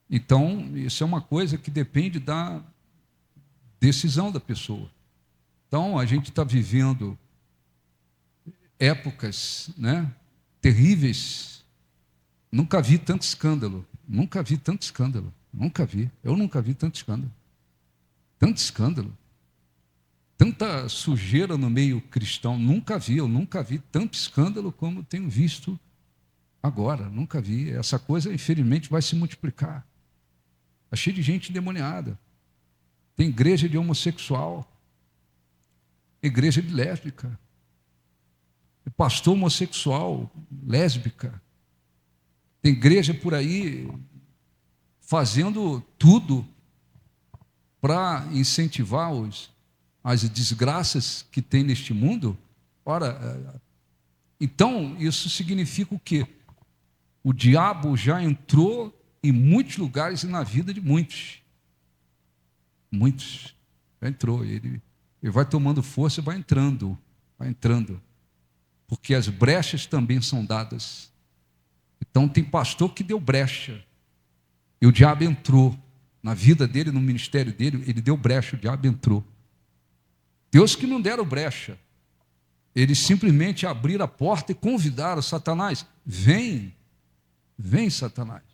Então, isso é uma coisa que depende da decisão da pessoa. Então, a gente está vivendo épocas, terríveis. Nunca vi tanto escândalo. Eu nunca vi tanto escândalo. Tanta sujeira no meio cristão. Eu nunca vi tanto escândalo como tenho visto agora. Nunca vi. Essa coisa, infelizmente, vai se multiplicar. Está cheio de gente endemoniada. Tem igreja de homossexual, igreja de lésbica, pastor homossexual, lésbica. Tem igreja por aí fazendo tudo para incentivar as desgraças que tem neste mundo. Ora, então, isso significa o quê? O diabo já entrou em muitos lugares e na vida de muitos. Muitos. Já entrou. Ele vai tomando força e vai entrando. Porque as brechas também são dadas. Então tem pastor que deu brecha, e o diabo entrou na vida dele, no ministério dele, ele deu brecha, o diabo entrou. Deus que não deram brecha, eles simplesmente abriram a porta e convidaram Satanás, vem Satanás,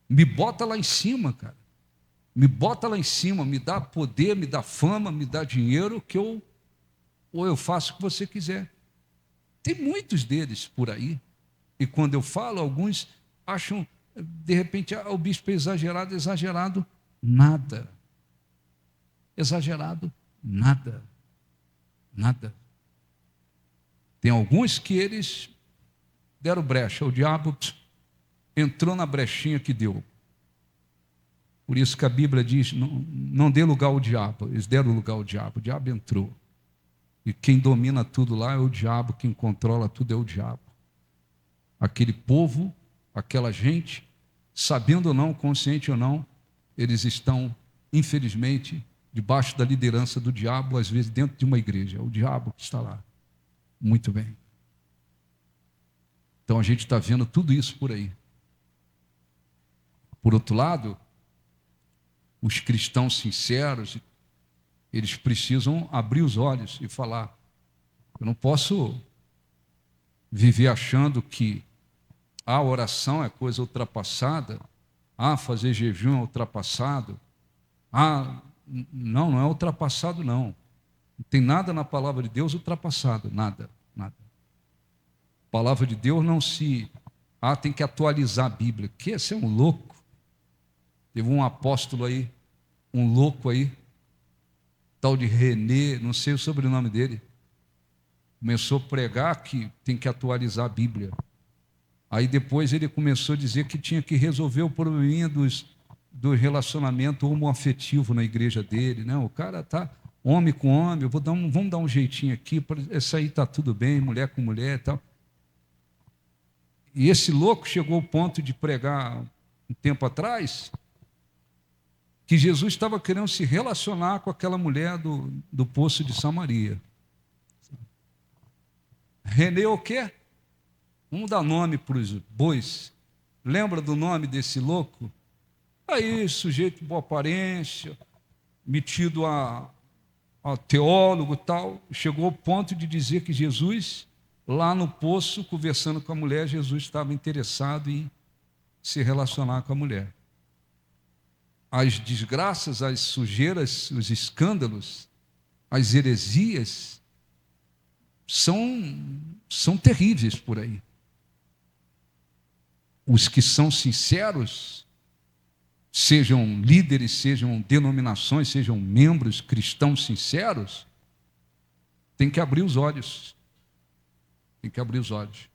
me bota lá em cima, cara, me dá poder, me dá fama, me dá dinheiro, que ou eu faço o que você quiser. Tem muitos deles por aí. E quando eu falo, alguns acham, de repente, o bispo é exagerado. Exagerado, nada. Tem alguns que eles deram brecha. O diabo entrou na brechinha que deu. Por isso que a Bíblia diz, não dê lugar ao diabo. Eles deram lugar ao diabo. O diabo entrou. E quem domina tudo lá é o diabo, quem controla tudo é o diabo. Aquele povo, aquela gente, sabendo ou não, consciente ou não, eles estão, infelizmente, debaixo da liderança do diabo, às vezes dentro de uma igreja. É o diabo que está lá. Muito bem. Então a gente está vendo tudo isso por aí. Por outro lado, os cristãos sinceros, eles precisam abrir os olhos e falar: eu não posso viver achando que a oração é coisa ultrapassada, fazer jejum é ultrapassado, não é ultrapassado não. Não tem nada na palavra de Deus ultrapassado, nada. A palavra de Deus não se... tem que atualizar a Bíblia. Que esse é um louco. Teve um apóstolo aí, um louco aí, tal de René, não sei o sobrenome dele, começou a pregar que tem que atualizar a Bíblia. Aí depois ele começou a dizer que tinha que resolver o probleminha do relacionamento homoafetivo na igreja dele, né? O cara tá homem com homem, vamos dar um jeitinho aqui, esse aí está tudo bem, mulher com mulher e tal. E esse louco chegou ao ponto de pregar um tempo atrás que Jesus estava querendo se relacionar com aquela mulher do poço de Samaria. René o quê? Vamos dar nome para os bois. Lembra do nome desse louco? Aí, sujeito de boa aparência, metido a teólogo e tal, chegou ao ponto de dizer que Jesus, lá no poço, conversando com a mulher, Jesus estava interessado em se relacionar com a mulher. As desgraças, as sujeiras, os escândalos, as heresias são terríveis por aí. Os que são sinceros, sejam líderes, sejam denominações, sejam membros cristãos sinceros, têm que abrir os olhos. Tem que abrir os olhos.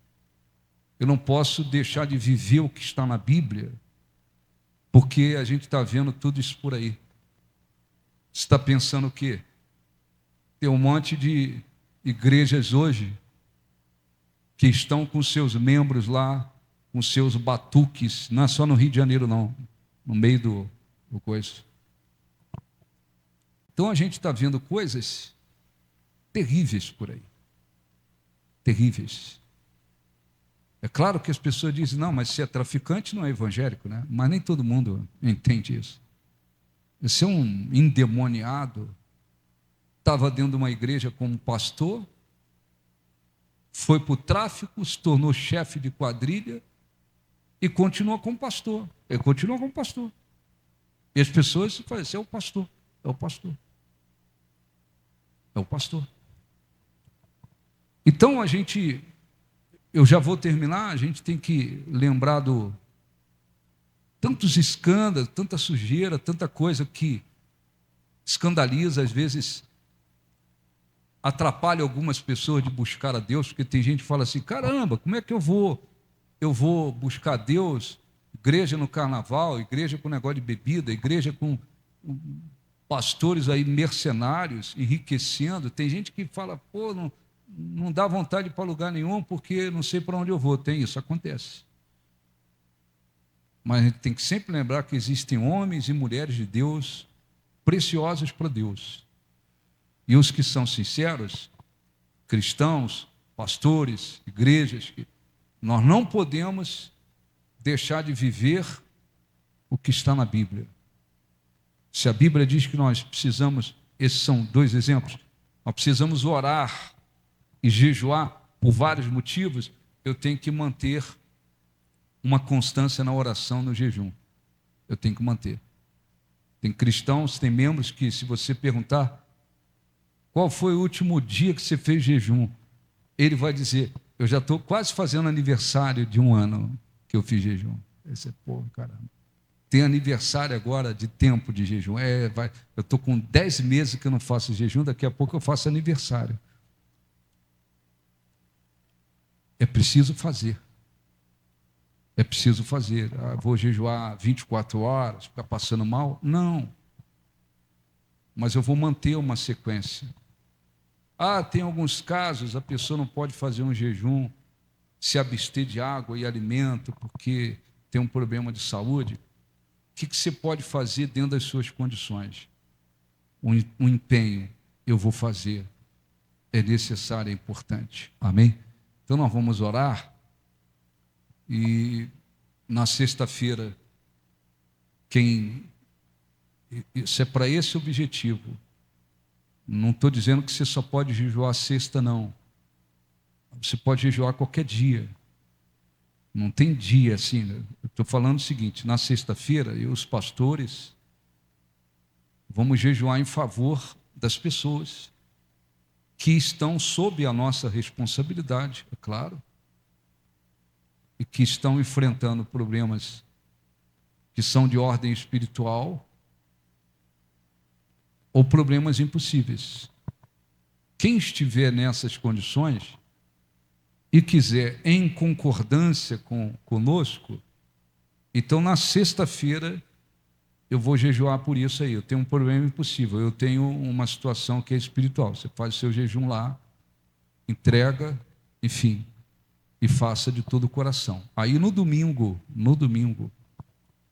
Eu não posso deixar de viver o que está na Bíblia, porque a gente está vendo tudo isso por aí. Você está pensando o quê? Tem um monte de igrejas hoje que estão com seus membros lá, com seus batuques, não é só no Rio de Janeiro não, no meio do coisa. Então a gente está vendo coisas terríveis por aí. Terríveis. É claro que as pessoas dizem, não, mas se é traficante não é evangélico, né? Mas nem todo mundo entende isso. Esse é um endemoniado, estava dentro de uma igreja como pastor, foi para o tráfico, se tornou chefe de quadrilha e continua como pastor. Ele continua como pastor. E as pessoas falam, esse é o pastor, é o pastor. É o pastor. Então eu já vou terminar, a gente tem que lembrar tantos escândalos, tanta sujeira, tanta coisa que escandaliza, às vezes atrapalha algumas pessoas de buscar a Deus, porque tem gente que fala assim, caramba, como é que eu vou buscar Deus? Igreja no carnaval, igreja com negócio de bebida, igreja com pastores aí mercenários, enriquecendo. Tem gente que fala, pô, não dá vontade para lugar nenhum, porque não sei para onde eu vou. Tem isso, acontece. Mas a gente tem que sempre lembrar que existem homens e mulheres de Deus preciosos para Deus. E os que são sinceros, cristãos, pastores, igrejas, nós não podemos deixar de viver o que está na Bíblia. Se a Bíblia diz que nós precisamos, esses são dois exemplos, nós precisamos orar e jejuar por vários motivos, eu tenho que manter uma constância na oração, no jejum. Eu tenho que manter. Tem cristãos, tem membros que, se você perguntar qual foi o último dia que você fez jejum, ele vai dizer, eu já estou quase fazendo aniversário de 1 ano que eu fiz jejum. Esse é, pô, caramba. Tem aniversário agora de tempo de jejum. Eu estou com 10 meses que eu não faço jejum, daqui a pouco eu faço aniversário. É preciso fazer. É preciso fazer. Vou jejuar 24 horas, ficar passando mal? Não. Mas eu vou manter uma sequência. Tem alguns casos, a pessoa não pode fazer um jejum, se abster de água e alimento, porque tem um problema de saúde. O que você pode fazer dentro das suas condições? um empenho, eu vou fazer. É necessário, é importante. Amém? Então nós vamos orar. E na sexta-feira, isso é para esse objetivo. Não estou dizendo que você só pode jejuar sexta, não. Você pode jejuar qualquer dia. Não tem dia assim. Eu estou falando o seguinte: na sexta-feira, eu e os pastores vamos jejuar em favor das pessoas que estão sob a nossa responsabilidade, é claro, e que estão enfrentando problemas que são de ordem espiritual ou problemas impossíveis. Quem estiver nessas condições e quiser em concordância conosco, então na sexta-feira eu vou jejuar por isso aí. Eu tenho um problema impossível, eu tenho uma situação que é espiritual. Você faz o seu jejum lá, entrega, enfim, e faça de todo o coração. Aí no domingo,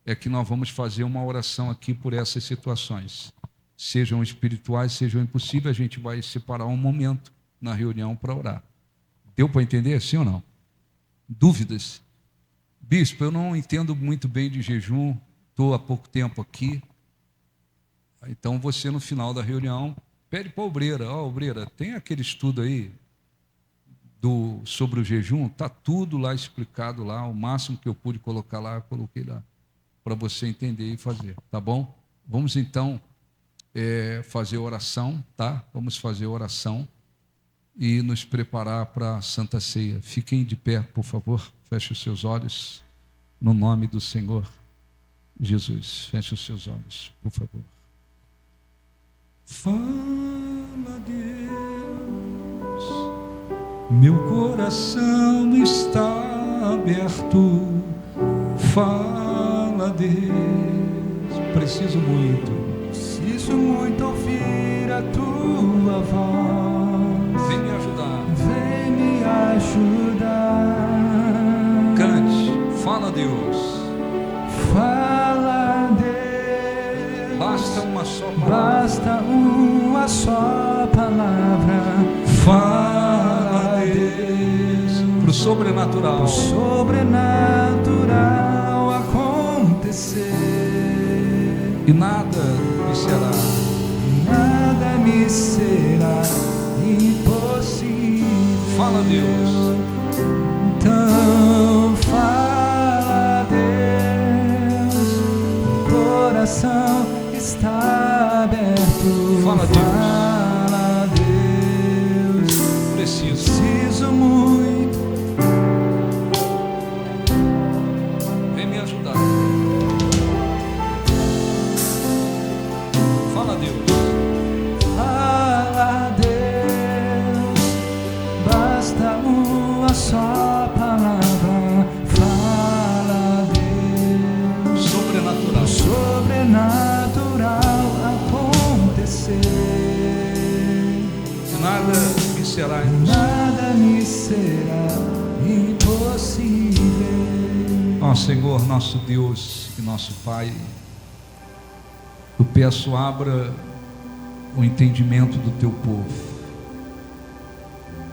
é que nós vamos fazer uma oração aqui por essas situações. Sejam espirituais, sejam impossíveis, a gente vai separar um momento na reunião para orar. Deu para entender, sim ou não? Dúvidas? Bispo, eu não entendo muito bem de jejum, estou há pouco tempo aqui. Então você no final da reunião pede para a obreira: obreira, tem aquele estudo aí sobre o jejum? Está tudo lá explicado lá, o máximo que eu pude colocar lá, eu coloquei lá, para você entender e fazer, tá bom? Vamos então fazer oração, tá? Vamos fazer oração e nos preparar para a Santa Ceia. Fiquem de pé, por favor, feche os seus olhos, no nome do Senhor Jesus. Feche os seus olhos, por favor. Fala, Deus, meu coração está aberto. Fala, Deus, preciso muito ouvir a tua voz. Vem me ajudar. Vem me ajudar. Cante, fala, Deus. Fala, Deus. Basta uma só palavra. Basta uma só palavra. Fala, Deus. Para o sobrenatural. Pro sobrenatural acontecer. E nada me será. Nada me será impossível. Fala, Deus. Então fala, Deus. O coração está aberto. Fala, Deus. Fala, Deus. Preciso muito. Vem me ajudar. Fala, Deus. Fala, Deus. Basta uma só palavra. Fala, Deus. Sobrenatural. Sobrenatural acontecer. Nada me será impossível. Nada me será impossível. Ó Senhor, nosso Deus e nosso Pai, eu peço, abra o entendimento do teu povo.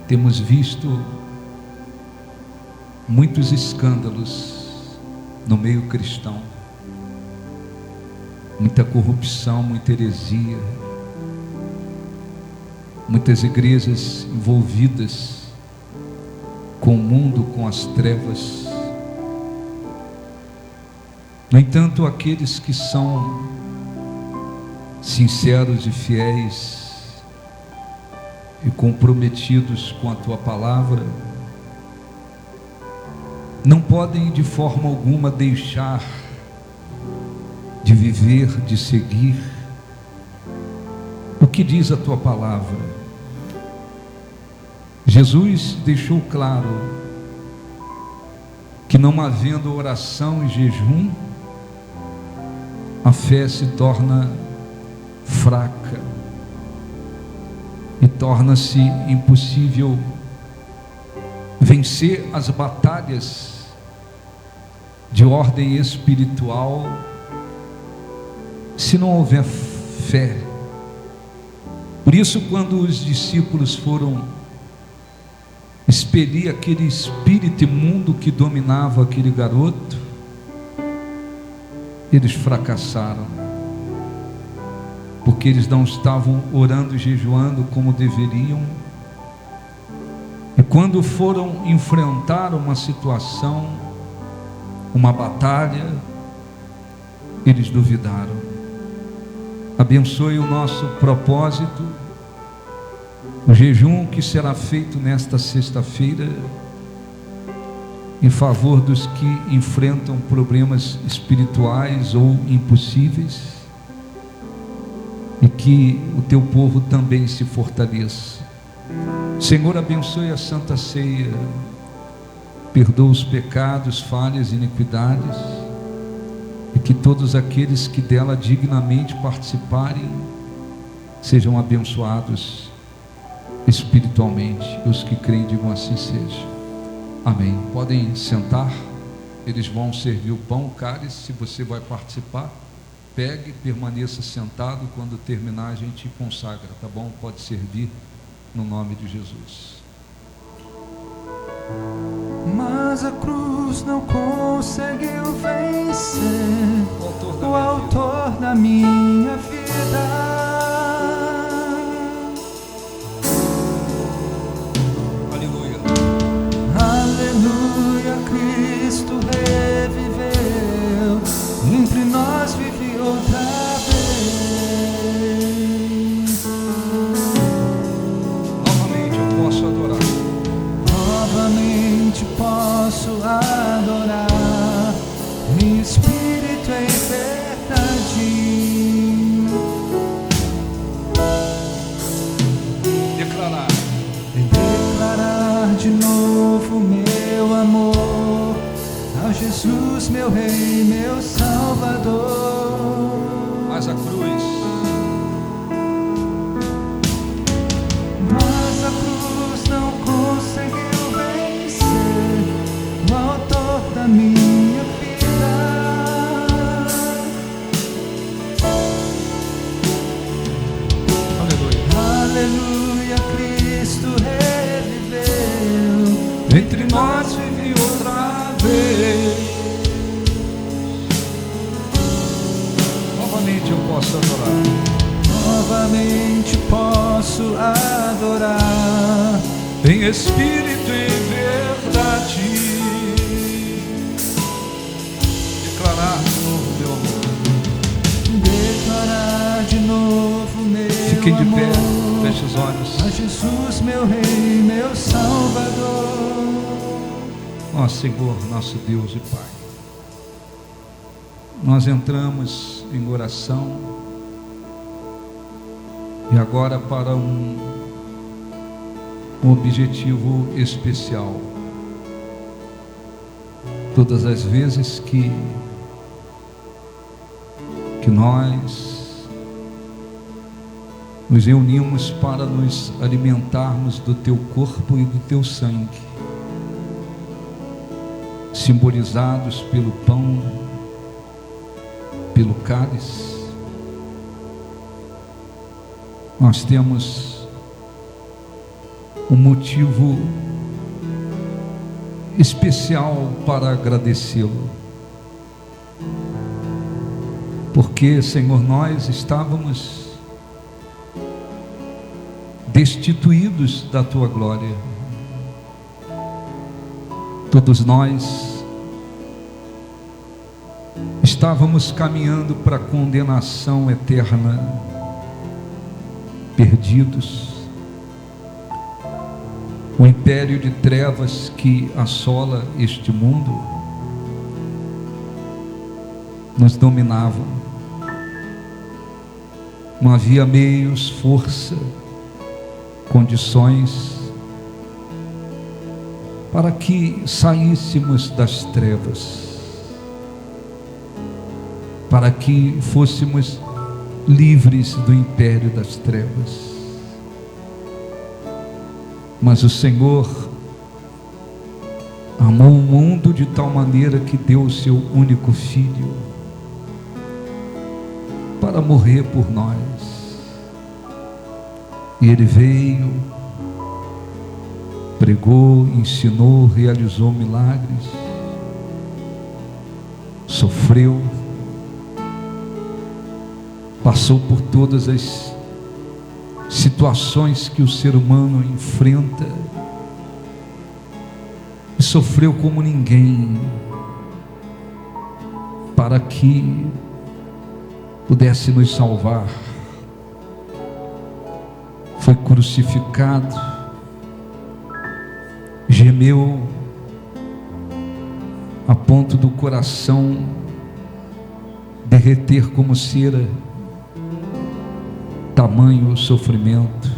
Temos visto muitos escândalos no meio cristão, muita corrupção, muita heresia, muitas igrejas envolvidas com o mundo, com as trevas. No entanto, aqueles que são sinceros e fiéis e comprometidos com a tua palavra, não podem de forma alguma deixar de viver, de seguir o que diz a tua palavra. Jesus deixou claro que não havendo oração e jejum, a fé se torna fraca e torna-se impossível vencer as batalhas de ordem espiritual se não houver fé Por isso, quando os discípulos foram expelir aquele espírito imundo que dominava aquele garoto, eles fracassaram, porque eles não estavam orando e jejuando como deveriam. E quando foram enfrentar uma situação, uma batalha, eles duvidaram. Abençoe o nosso propósito, o jejum que será feito nesta sexta-feira, em favor dos que enfrentam problemas espirituais ou impossíveis, e que o teu povo também se fortaleça. Senhor, abençoe a Santa Ceia, perdoa os pecados, falhas e iniquidades, e que todos aqueles que dela dignamente participarem sejam abençoados espiritualmente. Os que creem digam assim seja. Amém. Podem sentar. Eles vão servir o pão, o cálice. Se você vai participar, pegue, permaneça sentado. Quando terminar a gente consagra, tá bom? Pode servir no nome de Jesus. Mas a cruz não conseguiu vencer o autor da minha vida. Aleluia, Cristo reviveu, entre nós vive outra vez. Novamente eu posso adorar. Novamente posso adorar, em espírito e verdade. Declarar de novo meu amor a Jesus, meu Rei, meu Salvador. Mas a cruz não conseguiu vencer o autor da minha vida. Aleluia, Cristo reviveu, entre nós vive outra vez. Novamente eu posso adorar. Novamente posso adorar, em espírito e verdade. Declarar de novo meu amor. Declarar de novo meu Fiquem de pé, amor feche os olhos. a Jesus, meu Rei, meu Salvador. Ó Senhor, nosso Deus e Pai, nós entramos em oração, e agora para um objetivo especial. Todas as vezes que nós nos reunimos para nos alimentarmos do teu corpo e do teu sangue, simbolizados pelo pão, pelo cálice, nós temos um motivo especial para agradecê-lo, porque, Senhor, nós estávamos destituídos da tua glória. Todos nós estávamos caminhando para a condenação eterna, perdidos. O império de trevas que assola este mundo nos dominava. Não havia meios, força, condições para que saíssemos das trevas, para que fôssemos livres do império das trevas. Mas o Senhor amou o mundo de tal maneira que deu o seu único Filho para morrer por nós. E ele veio, pregou, ensinou, realizou milagres, sofreu, passou por todas as situações que o ser humano enfrenta e sofreu como ninguém para que pudesse nos salvar. Foi crucificado, gemeu a ponto do coração derreter como cera, tamanho sofrimento.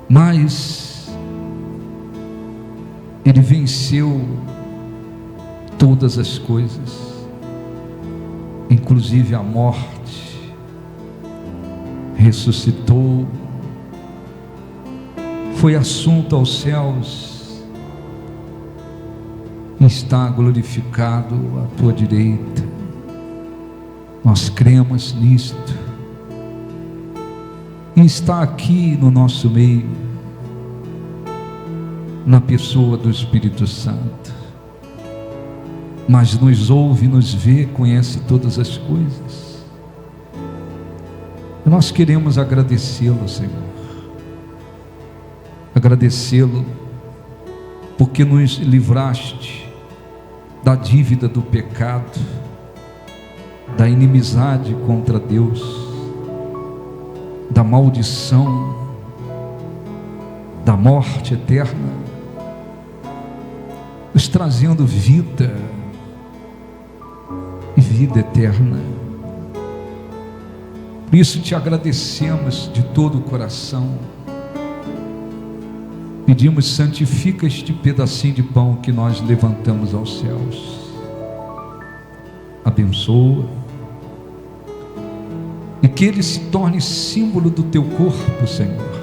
Mas ele venceu todas as coisas, inclusive a morte. Ressuscitou, foi assunto aos céus e está glorificado à tua direita. Nós cremos nisto e está aqui no nosso meio, na pessoa do Espírito Santo, mas nos ouve, nos vê, conhece todas as coisas. Nós queremos agradecê-lo, Senhor, agradecê-lo porque nos livraste da dívida do pecado, da inimizade contra Deus, da maldição, da morte eterna, nos trazendo vida e vida eterna. Por isso te agradecemos de todo o coração. Pedimos, santifica este pedacinho de pão que nós levantamos aos céus. Abençoa. E que ele se torne símbolo do teu corpo, Senhor.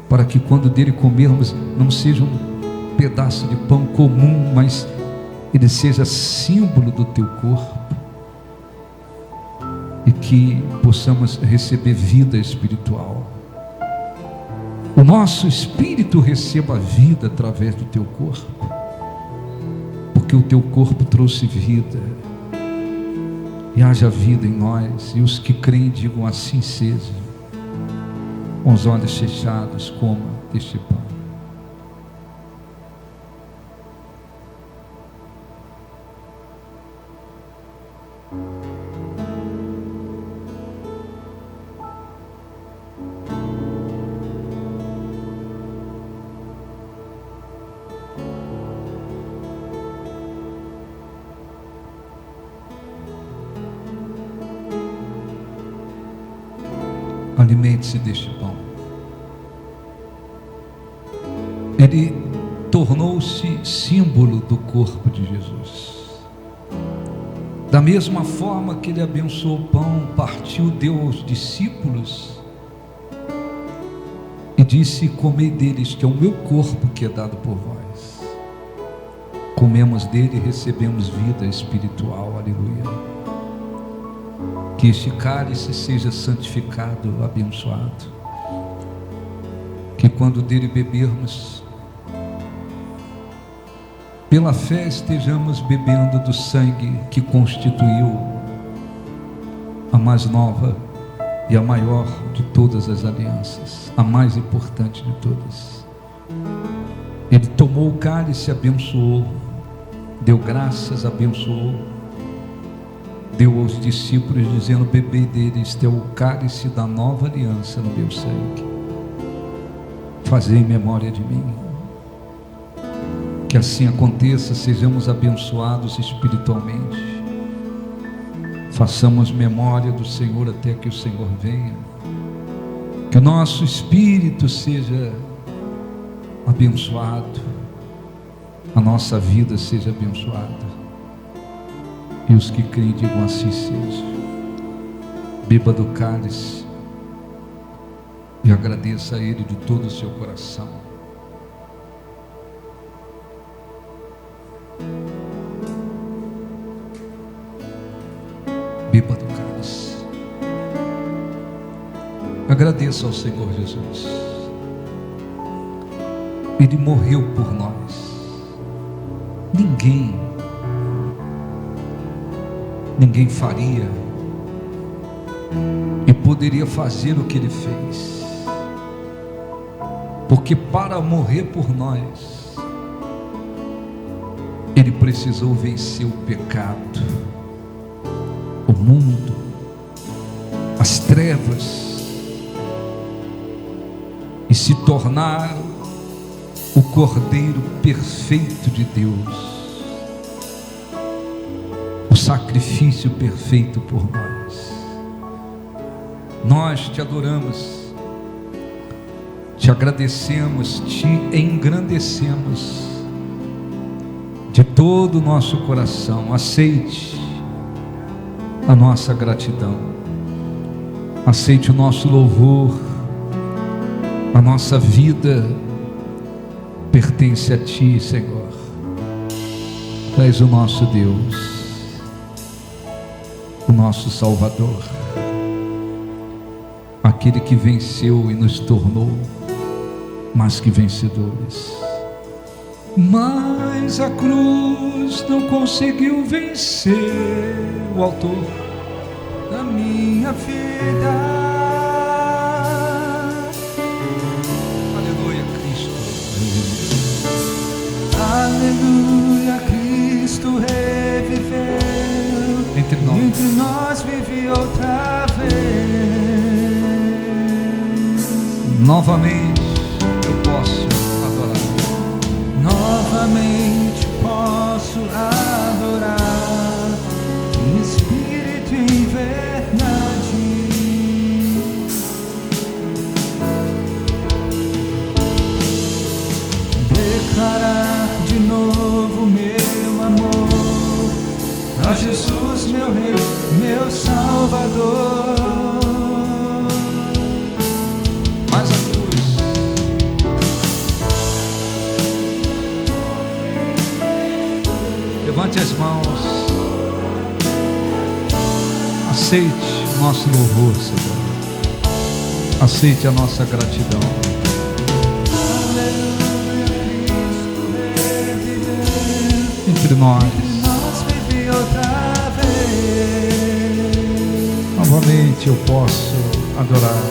Para que quando dele comermos, não seja um pedaço de pão comum, mas ele seja símbolo do teu corpo. E que possamos receber vida espiritual. O nosso espírito receba vida através do teu corpo, porque o teu corpo trouxe vida, e haja vida em nós. E os que creem digam assim seja. Com os olhos fechados, coma este pão. Alimente-se deste pão. Ele tornou-se símbolo do corpo de Jesus. Da mesma forma que ele abençoou o pão, partiu, deu aos discípulos e disse: comei dele, este é o meu corpo que é dado por vós. Comemos dele e recebemos vida espiritual. Aleluia. Que este cálice seja santificado, abençoado. Que quando dele bebermos, pela fé estejamos bebendo do sangue que constituiu a mais nova e a maior de todas as alianças, a mais importante de todas. Ele tomou o cálice, abençoou, deu graças, abençoou, deu aos discípulos dizendo: bebei dele, este é o cálice da nova aliança no meu sangue, fazei em memória de mim. Que assim aconteça, sejamos abençoados espiritualmente, façamos memória do Senhor até que o Senhor venha, que o nosso espírito seja abençoado, a nossa vida seja abençoada. E os que creem digam assim seja. Beba do cálice e agradeça a Ele de todo o seu coração. Beba do cálice. Agradeça ao Senhor Jesus. Ele morreu por nós. Ninguém faria e poderia fazer o que Ele fez, porque para morrer por nós, Ele precisou vencer o pecado, o mundo, as trevas, e se tornar o Cordeiro perfeito de Deus, o sacrifício perfeito por nós. Nós te adoramos, te agradecemos, te engrandecemos de todo o nosso coração. Aceite a nossa gratidão, aceite o nosso louvor. A nossa vida pertence a Ti, Senhor. Tu és o nosso Deus, o nosso Salvador, aquele que venceu e nos tornou mais que vencedores. Mas a cruz não conseguiu vencer o autor da minha vida. Aleluia, Cristo. Aleluia, Cristo reviveu. Entre nós vive outra vez. Novamente eu posso adorar. Novamente posso adorar em espírito e em verdade. Declarar de novo meu amor a Jesus, meu Rei, meu Salvador. Mas a cruz levante as mãos, aceite o nosso louvor, Senhor, aceite a nossa gratidão. Entre nós vive outra vez. novamente eu posso adorar.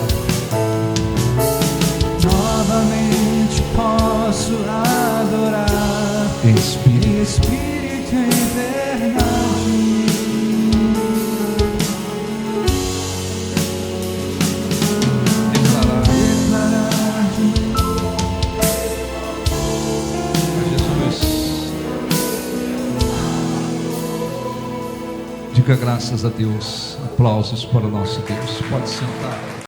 Novamente posso adorar Em espírito. em espírito e em verdade. Declarar Declarar de a Jesus. Diga graças a Deus. Aplausos para o nosso Deus. Pode sentar.